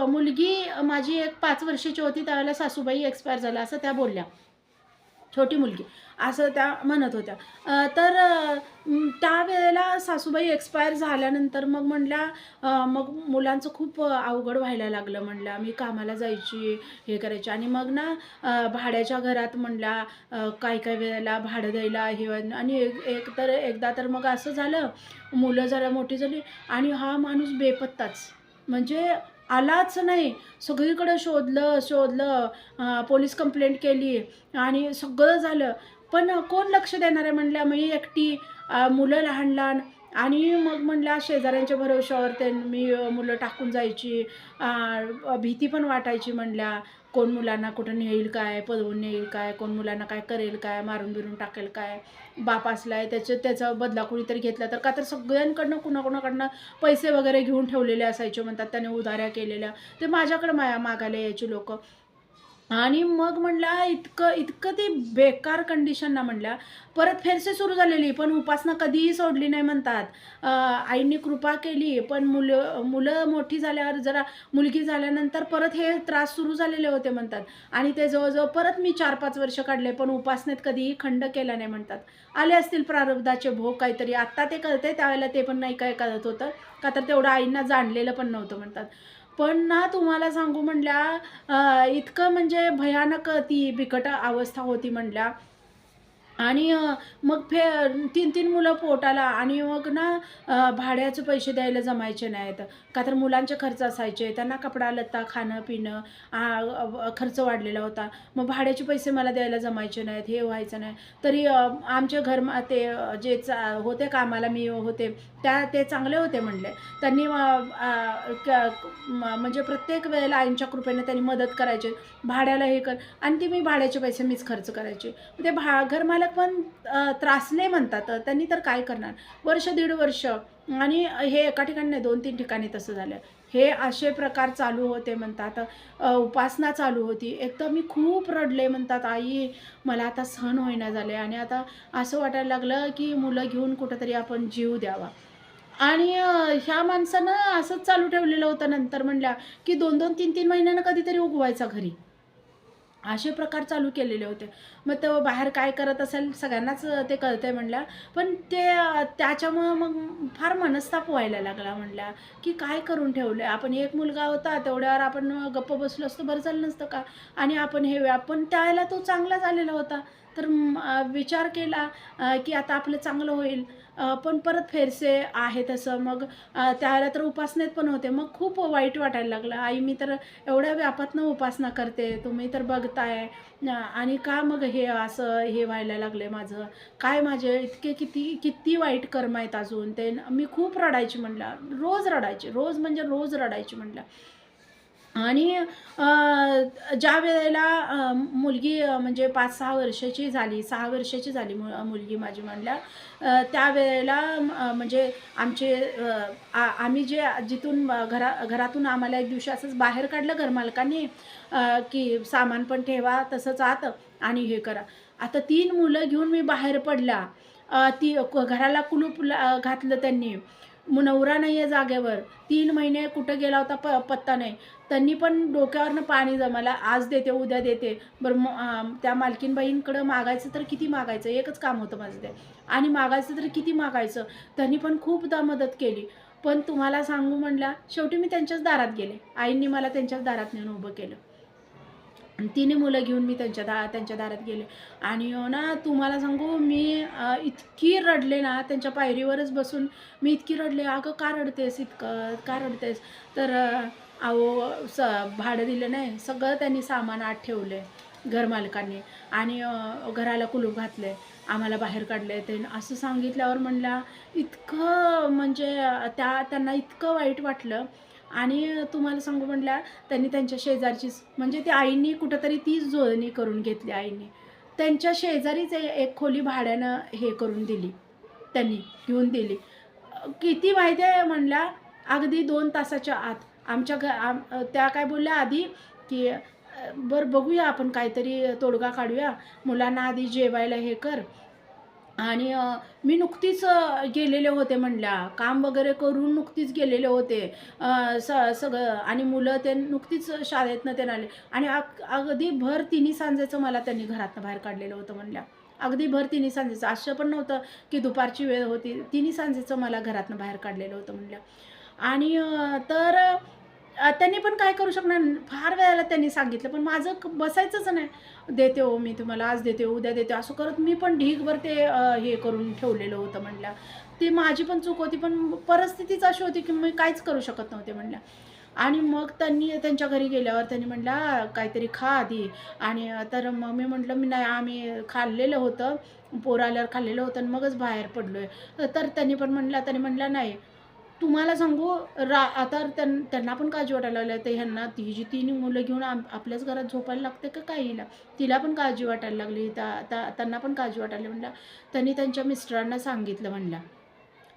मुलगी माझी एक 5 वर्षाची होती त्यावेळेला सासूबाई एक्सपायर झाल्या असं त्या बोलल्या. छोटी मुलगी असं त्या म्हणत होत्या. त्यावेळेला सासूबाई एक्सपायर झाल्यानंतर मग म्हणल्या मग मुलांचं खूप अवघड व्हायला लागलं म्हणल्या. मी कामाला जायची, हे करायची आणि मग ना भाड्याच्या घरात म्हणल्या काही-काही वेळेला भाडं द्यायला हे आणि एकदा तर मग असं झालं, मुलं जरा मोठी झाली आणि हा माणूस बेपत्ताच. म्हणजे आलाच नाही. सगळीकडे शोधलं, पोलीस कंप्लेंट केली आणि सगळं झालं. पण कोण लक्ष देणार आहे म्हणल्या. मी एकटी, मुलं लहान-लहान आणि मग म्हणल्या शेजाऱ्यांच्या भरवशावर मी मुलं टाकून जायची. भीती पण वाटायची म्हणल्या. कोण मुलांना कुठं नेईल काय, पळवून नेईल काय, कोण मुलांना काय करेल काय, मारून-बिरून टाकेल काय. बाप असलाय त्याचा बदला कुणीतरी घेतला तर का तर सगळ्यांकडनं कुणाकुणाकडनं पैसे वगैरे घेऊन ठेवलेले असायचे म्हणतात. त्याने उधाऱ्या केलेल्या. ते माझ्याकडे मागायला यायची लोकं. आणि मग म्हणला इतकं ती बेकार कंडिशन ना म्हणल्या. परत फेरसे सुरू झालेली, पण उपासना कधीही सोडली नाही म्हणतात. आईंनी कृपा केली, पण मुलं मोठी झाल्यावर जरा मुलगी झाल्यानंतर परत हे त्रास सुरू झालेले होते म्हणतात. आणि ते जवळजवळ परत मी 4-5 वर्ष काढले, पण उपासनेत कधीही खंड केला नाही म्हणतात. आले असतील प्रारब्धाचे भोग काहीतरी. आत्ता ते कळते, त्यावेळेला ते पण नाही काय कळत होतं, का तर तेवढं आईंना जाणलेलं पण नव्हतं म्हणतात. पण ना तुम्हाला सांगू म्हणल्या इतकं म्हणजे भयानक ती बिकट अवस्था होती म्हणल्या. आणि मग 3-3 मुलं पोटाला आणि मग ना भाड्याचे पैसे द्यायला जमायचे नाहीत. का तर मुलांचे खर्च असायचे. त्यांना कपडा-लत्ता, खाणं-पिणं खर्च वाढलेला होता. मग भाड्याचे पैसे मला द्यायला जमायचे नाहीत, हे व्हायचं नाही. तरी आमचे ते जे होते कामाला मी होते, ते चांगले होते म्हणले. त्यांनी म्हणजे प्रत्येक वेळेला आईंच्या कृपेने त्यांनी मदत करायचे. भाड्याला हे कर आणि मी भाड्याचे पैसे मीच खर्च करायचे. ते घरमालक पण त्रासले म्हणतात. त्यांनी तर काय करणार? वर्ष, दीड वर्ष आणि हे एका ठिकाणी नाही, 2-3 ठिकाणी तसं झालं. हे असे प्रकार चालू होते म्हणतात. उपासना चालू होती. एकतर मी खूप रडले म्हणतात, "आई, मला आता सहन होईना झाले आणि आता असं वाटायला लागलं, की मुलं घेऊन कुठेतरी आपण जीव द्यावा." आणि ह्या माणसानं असंच चालू ठेवलेलं होतं नंतर म्हणल्या, की 2-2, 3-3 महिन्यानं कधीतरी उगवायचा घरी. असे प्रकार चालू केलेले होते. मग तो बाहेर काय करत असेल सगळ्यांनाच ते कळतंय म्हणल्या. पण ते त्याच्यामुळं मग फार मनस्ताप व्हायला लागला म्हणल्या, की काय करून ठेवलंय आपण. एक मुलगा होता तेवढ्यावर आपण गप्प बसलो असतो बरं झालं नसतं का? आणि आपण पण त्यावेळेला तो चांगला झालेला होता. तर विचार केला की आता आपलं चांगलं होईल. पण परत फेरसे आहे तसं. मग त्यावेळेला तर उपासनेत पण होते. मग खूप वाईट वाटायला लागलं. आई, मी तर एवढ्या व्यापातनं उपासना करते, तुम्ही तर बघताय आणि का मग हे असं हे व्हायला लागले माझं? काय माझे इतके किती वाईट कर्म आहेत अजून. ते मी खूप रडायची म्हणलं. रोज रडायची. रोज म्हणजे रोज रडायची म्हणलं. आणि ज्या वेळेला मुलगी म्हणजे 5-6 वर्षाची झाली, 6 वर्षाची झाली मुलगी माझी म्हणल्या, त्यावेळेला म्हणजे आमचे आम्ही जिथून घरातून आम्हाला एक दिवशी असंच बाहेर काढलं घरमालकांनी, की सामान पण ठेवा तसंच आत आणि हे करा. आता 3 मुलं घेऊन मी बाहेर पडला. घराला कुलूप घातलं त्यांनी. नवरा नाही आहे जागेवर. 3 महिने कुठं गेला होता पत्ता नाही. त्यांनी पण डोक्यावरनं पाणी जमायला, आज देते, उद्या देते. बरं त्या मालकीनबाईंकडं मागायचं तर किती मागायचं? एकच काम होतं माझं ते. आणि मागायचं तर किती मागायचं? त्यांनी पण खूपदा मदत केली. पण तुम्हाला सांगू म्हणल्या, शेवटी मी त्यांच्याच दारात गेले. आईंनी मला त्यांच्याच दारात नेऊन उभं केलं. आणि 3 मुलं घेऊन मी त्यांच्या दारात गेले. आणि ना तुम्हाला सांगू मी इतकी रडले ना, त्यांच्या पायरीवरच बसून मी इतकी रडले. "अगं का रडतेस इतकं? का रडतेस?" तर अहो भाडं दिलं नाही. सगळं त्यांनी सामान आत ठेवले घरमालकांनी आणि घराला कुलूप घातले. आम्हाला बाहेर काढले ते असं सांगितल्यावर म्हणल्या इतकं म्हणजे त्यांना इतकं वाईट वाटलं. आणि तुम्हाला सांगू म्हणल्या त्यांनी त्यांच्या शेजारचीच म्हणजे ती आईंनी कुठेतरी तीच जुळणी करून घेतली आईंनी. त्यांच्या शेजारीच एक खोली भाड्यानं हे करून दिली. त्यांनी घेऊन दिली. किती माहिती आहे म्हणल्या, अगदी 2 तासाच्या आत आमच्या त्या काय बोलल्या आधी, की बरं बघूया आपण काहीतरी तोडगा काढूया. मुलांना आधी जेवायला हे कर आणि मी नुकतीच गेलेले होते म्हणल्या. काम वगैरे करून नुकतीच गेलेले होते. सगळं आणि मुलं ते नुकतीच शाळेतनं ते आले आणि अगदी भर तिन्ही सांजेचं मला त्यांनी घरातनं बाहेर काढलेलं होतं म्हणल्या. अगदी भर तिन्ही सांजेचं. असं पण नव्हतं की दुपारची वेळ होती. तिन्ही सांजेचं मला घरातनं बाहेर काढलेलं होतं म्हणल्या. आणि तर त्यांनी पण काय करू शकणार फार वेळेला त्यांनी सांगितलं, पण माझं बसायचंच नाही. देते हो मी तुम्हाला, आज देते, उद्या देते, असं करत मी पण ढीगभर ते हे करून ठेवलेलं होतं म्हणल्या. ती माझी पण चूक होती, पण परिस्थितीच अशी होती की मी काहीच करू शकत नव्हते म्हणल्या. आणि मग त्यांनी त्यांच्या घरी गेल्यावर त्यांनी म्हटलं, "काहीतरी खा आधी." आणि तर मग मी म्हटलं, "मी नाही, आम्ही खाल्लेलं होतं, पोरं आल्यावर खाल्लेलं होतं आणि मगच बाहेर पडलोय." तर त्यांनी म्हटलं, "नाही, तुम्हाला सांगू आता त्यांना पण काळजी वाटायला लागली. तर ह्यांना ती जी 3 मुलं घेऊन आपल्याच घरात झोपायला लागते का काय हिला? तिला पण काळजी वाटायला लागली. त्यांना पण काळजी वाटायला लागली." म्हणलं. त्यांनी त्यांच्या मिस्टरांना सांगितलं म्हणलं.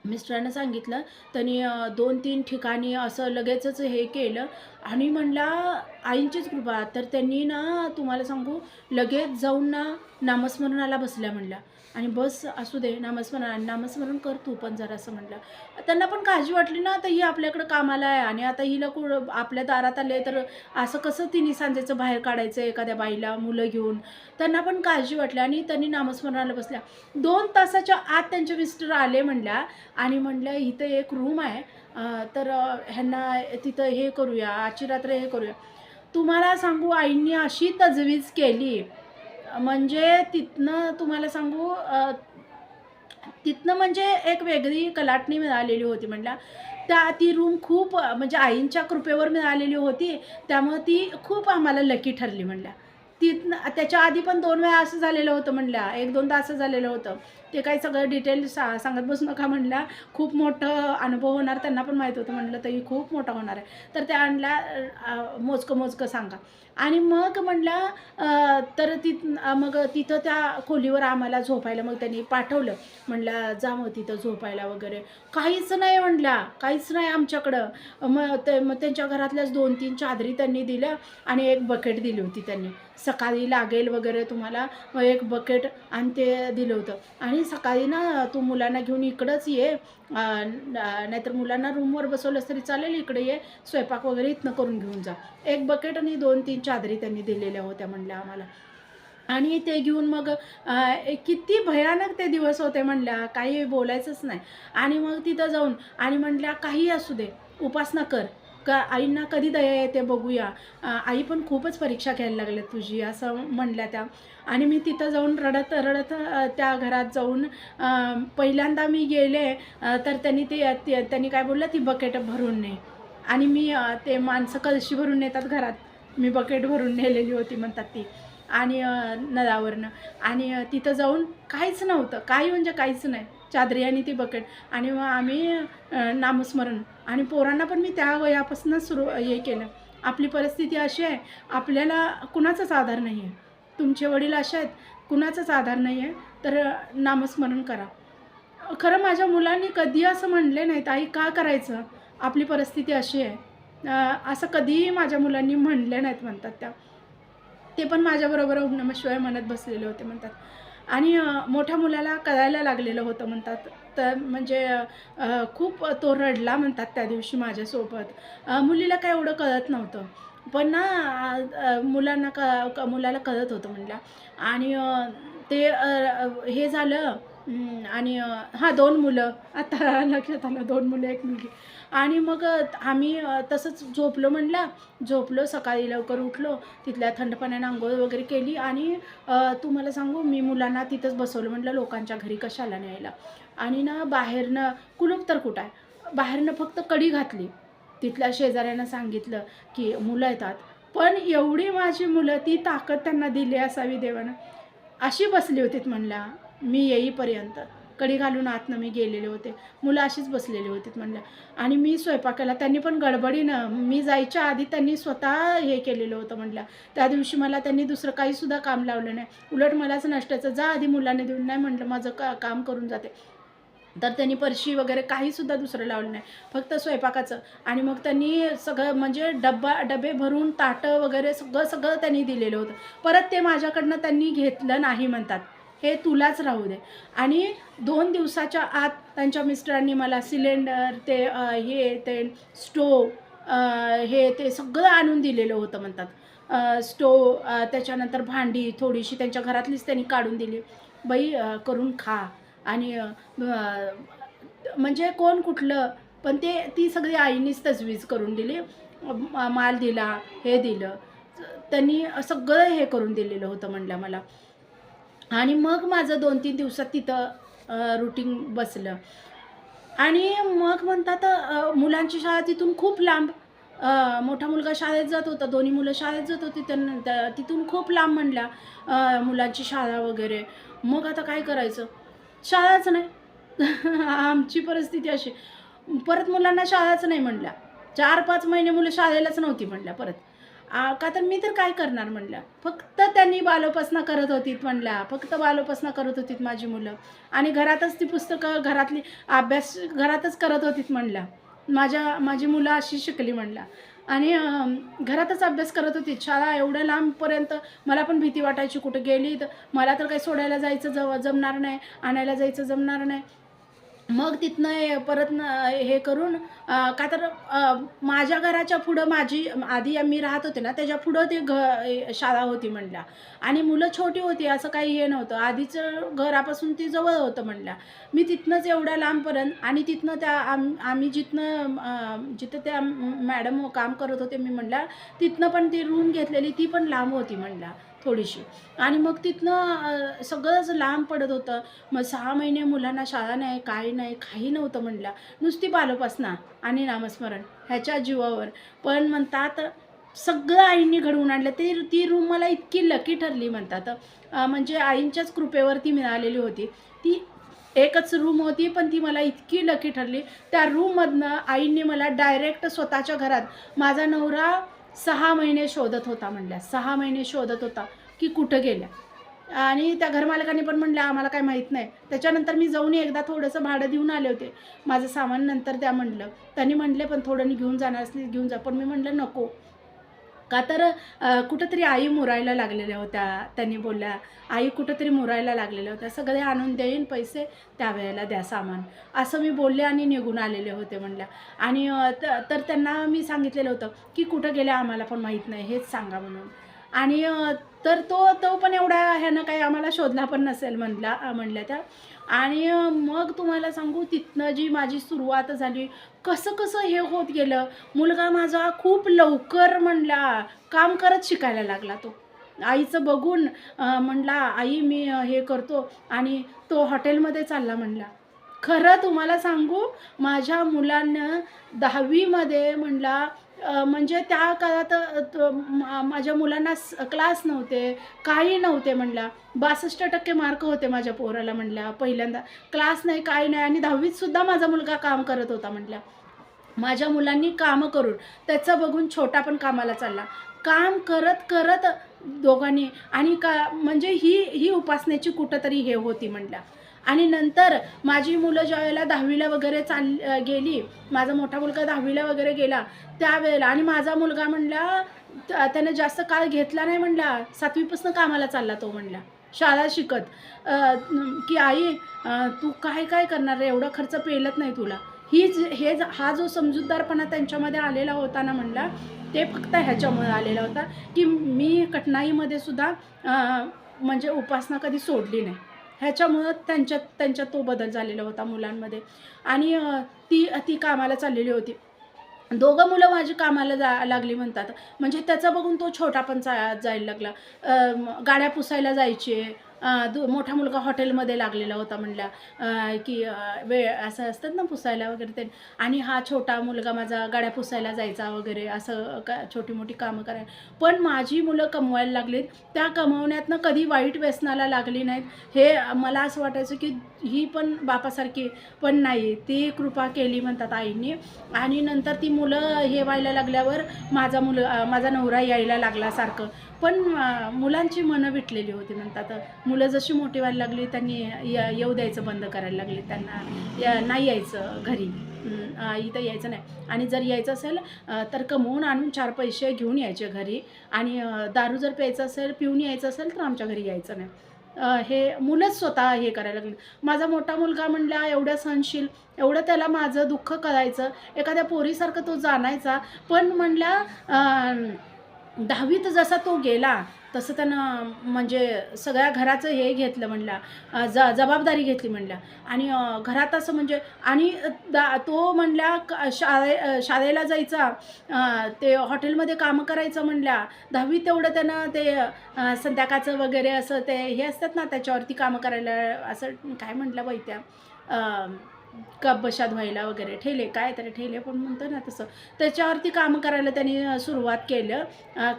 मिस्टरांना सांगितलं. त्यांनी 2-3 ठिकाणी असं लगेचच हे केलं आणि म्हणला आईंचीच कृपा. तर त्यांनी ना तुम्हाला सांगू लगेच जाऊन ना नामस्मरणाला बसल्या म्हणल्या आणि "बस असू दे नामस्मरण कर तू पण जरासं" म्हणलं. त्यांना पण काळजी वाटली ना, तर ही आपल्याकडं कामाला आहे आणि आता हिला आपल्या दारात आले तर असं कसं तिन्ही सांजेचं बाहेर काढायचं एखाद्या बाईला मुलं घेऊन. त्यांना पण काळजी वाटली आणि त्यांनी नामस्मरणाला बसल्या. 2 तासाच्या आत त्यांचे मिस्टर आले म्हणल्या आणि म्हटलं इथं एक रूम आहे, तर ह्यांना तिथं हे करूया, आजची रात्र हे करूया. तुम्हाला सांगू आईंनी अशी तजवीज केली, म्हणजे तिथनं तुम्हाला सांगू तिथनं म्हणजे एक वेगळी कलाटणी मिळालेली होती म्हणल्या. ती रूम खूप म्हणजे आईंच्या कृपेवर मिळालेली होती. त्यामुळं ती खूप आम्हाला लकी ठरली म्हणल्या. तिथनं त्याच्या आधी पण 2 वेळा असं झालेलं होतं म्हणल्या. 1-2दा असं झालेलं होतं. ते काही सगळं डिटेल सांगत बसू नका म्हणल्या. खूप मोठं अनुभव होणार त्यांना पण माहीत होतं. म्हटलं तर ही खूप मोठा होणार आहे. तर त्या आणल्या मोजकं-मोजकं सांगा. आणि मग म्हणल्या तर मग तिथं त्या खोलीवर आम्हाला झोपायला मग त्यांनी पाठवलं. म्हणल्या जा मग तिथं झोपायला वगैरे. काहीच नाही म्हणल्या, काहीच नाही आमच्याकडं. मग त्यांच्या घरातल्याच 2-3 चादरी त्यांनी दिल्या आणि एक बकेट दिली होती त्यांनी. सकाळी लागेल वगैरे तुम्हाला, मग एक बकेट आणि ते दिलं होतं. आणि सकाळी ना तू मुलांना घेऊन इकडंच ये, नाहीतर मुलांना रूमवर बसवलंस तरी चालेल, इकडे ये, स्वयंपाक वगैरे इथनं करून घेऊन जा. एक बकेट आणि 2-3 चादरी त्यांनी दिलेल्या होत्या म्हणल्या आम्हाला. आणि ते घेऊन मग किती भयानक ते दिवस होते म्हणल्या, काही बोलायचंच नाही. आणि मग तिथं जाऊन आणि म्हटल्या, "काहीही असू दे, उपासना कर. आईंना कधी दया येते बघूया. आई पण खूपच परीक्षा घ्यायला लागल्यात तुझी," असं म्हणल्या त्या. आणि मी तिथं जाऊन रडत-रडत त्या घरात जाऊन पहिल्यांदा मी गेले, तर त्यांनी काय बोललं, "ती बकेट भरून ने." आणि मी ते माणसं कळशी भरून नेतात घरात, मी बकेट भरून नेलेली होती म्हणतात ती. आणि नळावरनं आणि तिथं जाऊन काहीच नव्हतं. काही म्हणजे काहीच नाही. चादरी आणि ती बकेट आणि मग आम्ही नामस्मरण आणि पोरांना पण मी त्या वयापासूनच हे केलं. आपली परिस्थिती अशी आहे, आपल्याला कुणाचाच आधार नाही आहे. तुमचे वडील असे आहेत, कुणाचाच आधार नाही आहे, तर नामस्मरण करा. खरं माझ्या मुलांनी कधी असं म्हणले नाहीत, "आई का करायचं? आपली परिस्थिती अशी आहे." असं कधीही माझ्या मुलांनी म्हणले नाहीत म्हणतात त्या. ते पण माझ्याबरोबर ओम नमः शिवाय म्हणत बसलेले होते म्हणतात. आणि मोठ्या मुलाला कळायला लागलेलं होतं म्हणतात. तर म्हणजे खूप तो रडला म्हणतात त्या दिवशी माझ्यासोबत. मुलीला काय एवढं कळत नव्हतं. पण ना मुलांना मुलाला कळत होतं म्हणल्या. आणि ते हे झालं आणि हां 2 मुलं. आता लक्षात आलं 2 मुलं, 1 मुलगी. आणि मग आम्ही तसंच झोपलो म्हणलं. झोपलो, सकाळी लवकर उठलो. तिथल्या थंड पाण्यानं अंघोळ वगैरे केली आणि तुम्हाला सांगू मी मुलांना तिथंच बसवलं. म्हटलं लोकांच्या घरी कशाला न्यायला. आणि ना बाहेरनं कुलूप तर कुठं आहे. बाहेरनं फक्त कडी घातली. तिथल्या शेजाऱ्यांना सांगितलं, की मुलं येतात. पण एवढी माझी मुलं ती ताकद त्यांना दिली असावी देवानं. अशी बसली होतीत म्हणल्या मी येईपर्यंत. कडी घालून आतनं मी गेलेले होते. मुलं अशीच बसलेली होतीत म्हणल्या. आणि मी स्वयंपाकाला त्यांनी पण गडबडीनं मी जायच्या आधी त्यांनी स्वतः हे केलेलं होतं म्हणल्या. त्या दिवशी मला त्यांनी दुसरं काहीसुद्धा काम लावलं नाही. उलट मलाच नाश्त्याचं जा आधी मुलांना देऊन नाही म्हटलं माझं काम करून जाते. तर त्यांनी फरशी वगैरे काहीसुद्धा दुसरं लावलं नाही. फक्त स्वयंपाकाचं. आणि मग त्यांनी सगळं म्हणजे डबे भरून ताटं वगैरे सगळं त्यांनी दिलेलं होतं. परत ते माझ्याकडनं त्यांनी घेतलं नाही म्हणतात. हे तुलाच राहू दे. आणि 2 दिवसाच्या आत त्यांच्या मिस्टरांनी मला सिलेंडर ते हे ते स्टोव हे ते सगळं आणून दिलेलं होतं म्हणतात. स्टोव त्याच्यानंतर भांडी थोडीशी त्यांच्या घरातलीच त्यांनी काढून दिली. बाई करून खा. आणि म्हणजे कोण कुठलं, पण ती सगळी आईनीच तजवीज करून दिली. माल दिला, हे दिलं. त्यांनी सगळं हे करून दिलेलं होतं म्हणलं मला. आणि मग माझं 2-3 दिवसात तिथं रुटीन बसलं. आणि मग म्हणतात मुलांची शाळा तिथून खूप लांब. मोठा मुलगा शाळेत जात होता, दोन्ही मुलं शाळेत जात होती. त्यांना तिथून खूप लांब म्हणल्या मुलांची शाळा वगैरे. मग आता काय करायचं? शाळाच नाही. आमची परिस्थिती अशी. परत मुलांना शाळाच नाही म्हणल्या. 4-5 महिने मुलं शाळेलाच नव्हती म्हणल्या परत. का तर मी तर काय करणार म्हणल्या. फक्त त्यांनी बालोपासना करत होतीत म्हणल्या. फक्त बालोपासना करत होतीत माझी मुलं. आणि घरातच ती पुस्तकं, घरातली अभ्यास घरातच करत होतीत म्हणल्या. माझी मुलं अशी शिकली म्हणल्या. आणि घरातच अभ्यास करत होती. शाळा एवढ्या लांबपर्यंत मला पण भीती वाटायची, कुठं गेली तर मला तर काही सोडायला जायचं जमणार नाही, आणायला जायचं जमणार नाही. मग तिथनं परत हे करून का तर माझ्या घराच्या पुढं आधी मी राहत होते ना, त्याच्या पुढं शाळा होती म्हणल्या. आणि मुलं छोटी होती, असं काही हे नव्हतं. आधीचं घरापासून ती जवळ होतं म्हणल्या. मी तिथनंच एवढ्या लांबपर्यंत. आणि तिथनं आम्ही जिथं त्या मॅडम काम करत होते मी म्हणल्या, तिथनं पण ती रूम घेतलेली ती पण लांब होती म्हणल्या थोडीशी. आणि मग तिथनं सगळंच लांब पडत होतं. मग 6 महिने मुलांना शाळा नाही, काही नाही, काही नव्हतं म्हणल्या. नुसती बालोपासना आणि नामस्मरण ह्याच्या जीवावर. पण म्हणतात सगळं आईंनी घडवून आणलं. ती रूम मला इतकी लकी ठरली म्हणतात. म्हणजे आईंच्याच कृपेवरती मिळालेली होती. ती एकच रूम होती, पण ती मला इतकी लकी ठरली. त्या रूममधनं आईंनी मला डायरेक्ट स्वतःच्या घरात. माझा नवरा 6 महिने शोधत होता म्हणल्या. 6 महिने शोधत होता की कुठं गेल्या. आणि त्या घरमालकांनी पण म्हणल्या आम्हाला काय माहीत नाही. त्याच्यानंतर मी जाऊन एकदा थोडंसं भाडं देऊन आले होते. माझं सामान नंतर द्या म्हणलं. त्यांनी म्हणले पण थोडं घेऊन जाणार असली घेऊन जा. पण मी म्हणलं नको. का तर कुठंतरी आई मुरायला लागलेल्या होत्या. त्यांनी बोलल्या आई कुठंतरी मुरायला लागलेल्या होत्या. सगळे आणून देईन पैसे, त्यावेळेला द्या सामान, असं मी बोलले आणि निघून आलेले होते म्हणल्या. आणि तर त्यांना मी सांगितलेलं होतं की कुठं गेल्या आम्हाला पण माहीत नाही, हेच सांगा म्हणून. आणि तर तो पण एवढा ह्यानं काही आम्हाला शोधला पण नसेल म्हणल्या त्या. आणि मग तुम्हाला सांगू तिथनं जी माझी सुरुवात झाली, कसं हे होत गेलं. मुलगा माझा खूप लवकर म्हणला काम करत शिकायला लागला. तो आईचं बघून म्हणला आई मी हे करतो. आणि तो हॉटेलमध्ये चालला म्हणला. खरं तुम्हाला सांगू माझ्या मुलांना 10वीमध्ये म्हणला म्हणजे त्या काळात माझ्या मुलांना क्लास नव्हते, काही नव्हते म्हणल्या. 62% मार्क होते माझ्या पोराला म्हणल्या. पहिल्यांदा क्लास नाही, काही नाही. आणि 10वीत सुद्धा माझा मुलगा काम करत होता म्हणल्या. माझ्या मुलांनी कामं करून त्याचं बघून छोटा पण कामाला चालला. काम करत करत दोघांनी. आणि म्हणजे ही उपासनेची कुठंतरी हे होती म्हणल्या. आणि नंतर माझी मुलं ज्यावेळेला 10वीला वगैरे गेली, माझा मोठा मुलगा 10वीला वगैरे गेला त्यावेळेला. आणि माझा मुलगा म्हणला त्यानं जास्त काळ घेतला नाही म्हणला, 7वीपासून कामाला चालला तो म्हणला शाळा शिकत. की आई तू काय करणार रे, एवढा खर्च पेलत नाही तुला. हा जो समजूतदारपणा त्यांच्यामध्ये आलेला होता ना म्हणला, ते फक्त ह्याच्यामुळे आलेला होता की मी कठनाईमध्ये सुद्धा म्हणजे उपासना कधी सोडली नाही. ह्याच्यामुळं त्यांच्यात तो बदल झालेला होता मुलांमध्ये. आणि ती कामाला चाललेली होती. दोघं मुलं माझी कामाला लागली म्हणतात. म्हणजे त्याचं बघून तो छोटा पण जायला लागला. गाड्या पुसायला जायचे. मोठा मुलगा हॉटेलमध्ये लागलेला होता म्हणल्या. की वेळ असं असतात ना पुसायला वगैरे ते. आणि हा छोटा मुलगा माझा गाड्या पुसायला जायचा वगैरे असं छोटी मोठी कामं करायला. पण माझी मुलं कमवायला लागलीत. त्या कमवण्यातनं कधी वाईट व्यसनाला लागली नाहीत. हे मला असं वाटायचं की ही पण बापासारखी पण नाही. ती कृपा केली म्हणतात आईंनी. आणि नंतर ती मुलं हे व्हायला लागल्यावर माझा नवरा यायला लागला सारखं. पण मुलांची मनं विटलेली होती म्हणतात. मुलं जशी मोठी व्हायला लागली त्यांनी येऊ द्यायचं बंद करायला लागले. त्यांना नाही यायचं घरी, इथं यायचं नाही. आणि जर यायचं असेल तर कमवून आणून 4 पैसे घेऊन यायचे घरी. आणि दारू जर प्यायचं असेल, पिऊन यायचं असेल तर आमच्या घरी यायचं नाही. हे मुलंच स्वतः हे करायला लागले. माझा मोठा मुलगा म्हणला एवढं सहनशील, एवढं त्याला माझं दुःख कळायचं, एखाद्या पोरीसारखं तो जाणायचा. पण म्हणला 10वीत जसा तो गेला तसं त्यानं म्हणजे सगळ्या घराचं हे घेतलं म्हणला, जबाबदारी घेतली म्हणला. आणि घरात असं म्हणजे आणि तो म्हणला शाळेला जायचा, ते हॉटेलमध्ये कामं करायचं म्हणला. 10वी तेवढं त्यानं ते संध्याकाळचं वगैरे असं ते हे असतात ना त्याच्यावरती कामं करायला, असं काय म्हटलं बाई त्या कप बशा धुवायला वगैरे ठेले, काय तरी ठेले पण म्हणतो ना तसं, त्याच्यावरती कामं करायला त्यांनी सुरुवात केलं.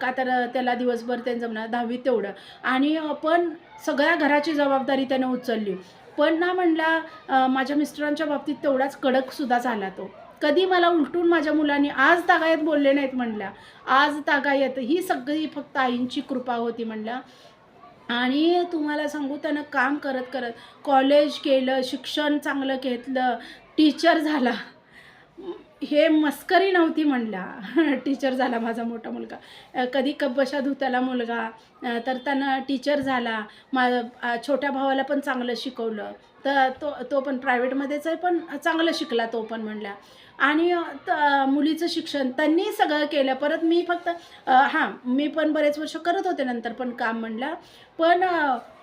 का तर त्याला दिवसभर त्यांचं म्हणा 10वी तेवढं. आणि पण सगळ्या घराची जबाबदारी त्यानं उचलली. पण ना म्हणला माझ्या मिस्टरांच्या बाबतीत तेवढाच कडकसुद्धा झाला तो. कधी मला उलटून माझ्या मुलांनी आज तागायत बोलले नाहीत म्हणला. आज तागायत ही सगळी फक्त आईंची कृपा होती म्हणला. आणि तुम्हाला सांगू त्यानं काम करत करत कॉलेज केलं, शिक्षण चांगलं घेतलं, टीचर झाला. हे मस्करी नव्हती म्हणला. टीचर झाला माझा मोठा मुलगा. कधी कपबशा धुत्याला मुलगा, तर त्यानं टीचर झाला. छोट्या भावाला पण चांगलं शिकवलं. तर तो पण प्रायव्हेटमध्येच आहे, पण चांगलं शिकला तो पण म्हणला. आणि मुलीचं शिक्षण त्यांनी सगळं केलं. परत मी फक्त मी पण बरेच वर्ष करत होते नंतर पण काम म्हणला. पण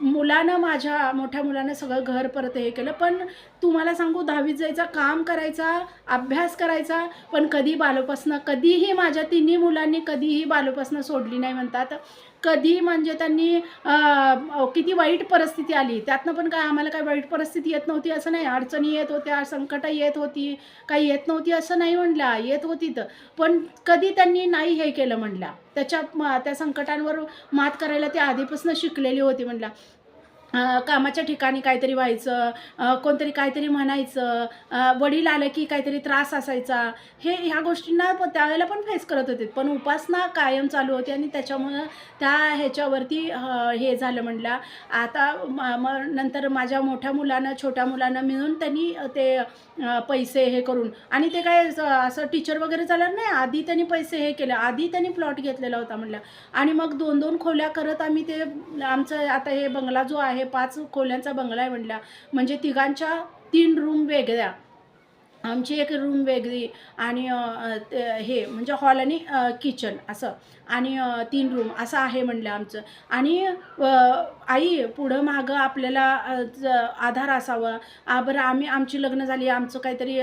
मुलानं माझ्या मोठ्या मुलानं सगळं घर परत हे केलं. पण तुम्हाला सांगू 10वीत जायचा, काम करायचा, अभ्यास करायचा, पण कधी बालोपासनं कधीही माझ्या तिन्ही मुलांनी कधीही बालोपासनं सोडली नाही म्हणतात. कधी म्हणजे त्यांनी किती वाईट परिस्थिती आली त्यातनं पण काय आम्हाला काय वाईट परिस्थिती येत नव्हती असं नाही. अडचणी येत होत्या, संकटं येत होती, काही येत नव्हती असं नाही म्हणला, येत होती तर. पण कधी त्यांनी नाही हे केलं म्हणला. त्या संकटांवर मात करायला ते आधीपासून शिकलेली होती म्हणला. कामाच्या ठिकाणी काहीतरी व्हायचं, कोणतरी काहीतरी म्हणायचं, वडील आलं की काहीतरी त्रास असायचा. ह्या गोष्टींना त्यावेळेला पण फेस करत होते. पण उपासना कायम चालू होती आणि त्याच्यामुळं त्या ह्याच्यावरती हे झालं म्हणला. आता मग नंतर माझ्या मोठ्या मुलानं छोट्या मुलानं मिळून त्यांनी ते पैसे हे करून, आणि ते काय असं टीचर वगैरे झालं नाही. आधी त्यांनी पैसे हे केलं, आधी त्यांनी प्लॉट घेतलेला होता म्हणलं. आणि मग 2-2 खोल्या करत आम्ही ते आमचं आता हे बंगला जो आहे 5 खोल्यांचा बंगला आहे म्हणला. म्हणजे तिघांच्या 3 रूम वेगळ्या, आमची एक रूम वेगळी, आणि हे म्हणजे हॉल आणि किचन असं, आणि 3 रूम असं आहे म्हणलं आमचं. आणि आई पुढं मागं आपल्याला आधार असावं. बरं आमची लग्न झाली, आमचं काहीतरी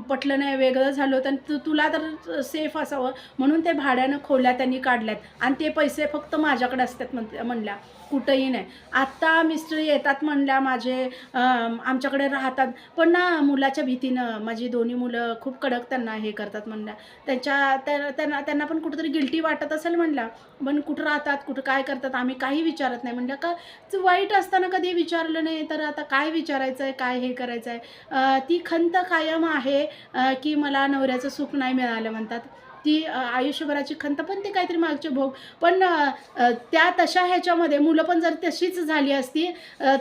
पटलं नाही, वेगळं झालं, तर तुला तर सेफ असावं म्हणून ते भाड्यानं खोल्या त्यांनी काढल्यात. आणि ते पैसे फक्त माझ्याकडे असतात म्हणल्या, कुठंही नाही. आत्ता मिस्टर येतात म्हणल्या माझे, आमच्याकडे राहतात. पण ना मुलाच्या भीतीनं माझी दोन्ही मुलं खूप कडक त्यांना हे करतात म्हणल्या. त्यांना पण कुठंतरी गिल्टी वाटत असेल म्हणल्या. पण कुठं राहतात, कुठं काय करतात आम्ही काही विचारत नाही म्हणल्या. का वाईट असताना कधी विचारलं नाही, तर आता काय विचारायचं आहे, काय हे करायचं आहे. ती खंत कायम आहे की मला नवऱ्याचं सुख नाही मिळालं म्हणतात. ती आयुष्यभराची खंत, पण ते काहीतरी मागचे भोग. पण त्या तशा ह्याच्यामध्ये मुलं पण जर तशीच झाली असती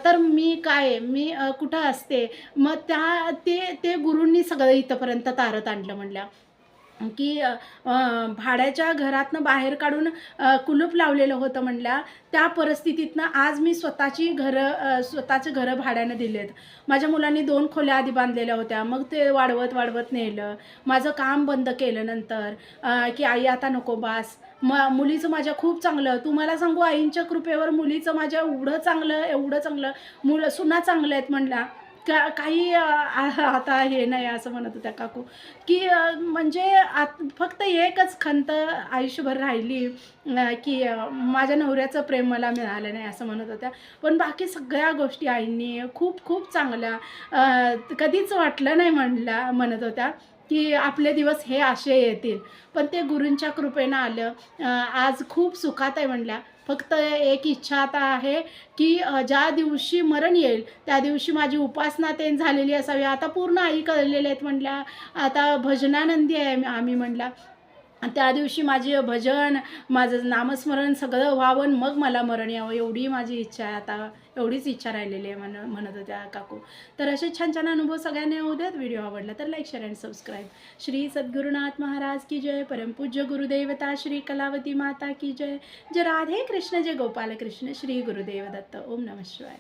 तर मी कुठं असते. मग ते गुरूंनी सगळं इथंपर्यंत तारत आणलं म्हणल्या. की भाड्याच्या घरातनं बाहेर काढून कुलूप लावलेलं होतं म्हणल्या. त्या परिस्थितीतनं आज मी स्वतःची घरं भाड्यानं दिलेत. माझ्या मुलांनी 2 खोल्या आधी बांधलेल्या होत्या, मग ते वाढवत नेलं. माझं काम बंद केलं नंतर, की आई आता नको बास. मुलीचं माझ्या खूप चांगलं, तुम्हाला सांगू आईंच्या कृपेवर मुलीचं माझ्या एवढं चांगलं, मुलं सुना चांगलं आहेत म्हणला. काही आता हे नाही असं म्हणत होत्या काकू, की म्हणजे फक्त एकच खंत आयुष्यभर राहिली, की माझ्या नवऱ्याचं प्रेम मला मिळालं नाही असं म्हणत होत्या. पण बाकी सगळ्या गोष्टी आईंनी खूप खूप चांगल्या, कधीच वाटलं नाही म्हणत होत्या की आपले दिवस हे असे येतील. पण ते गुरूंच्या कृपेनं आलं. आज खूप सुखात आहे म्हणल्या. फक्त एक इच्छा आता आहे की ज्या दिवशी मरण येईल त्या दिवशी माझी उपासना ते झालेली असावी. आता पूर्ण आई कळलेल्या आहेत म्हणल्या. आता भजनानंदी आहे आम्ही म्हणला. त्या दिवशी माझे भजन, माझं नामस्मरण सगळं व्हावं आणि मग मला मरण यावं, एवढी माझी इच्छा आहे. आता एवढीच इच्छा राहिलेली आहे म्हणत होत्या काकू. तर असे छान छान अनुभव सगळ्यांनी होऊ द्यात. व्हिडिओ आवडला तर like, share and subscribe. Shri Sadgurunath Maharaj की जय. परमपूज्य गुरुदेवता श्री कलावती माता की जय. जय राधे कृष्ण, जय गोपाल कृष्ण, श्री गुरुदेव दत्त. ओम नमः शिवाय.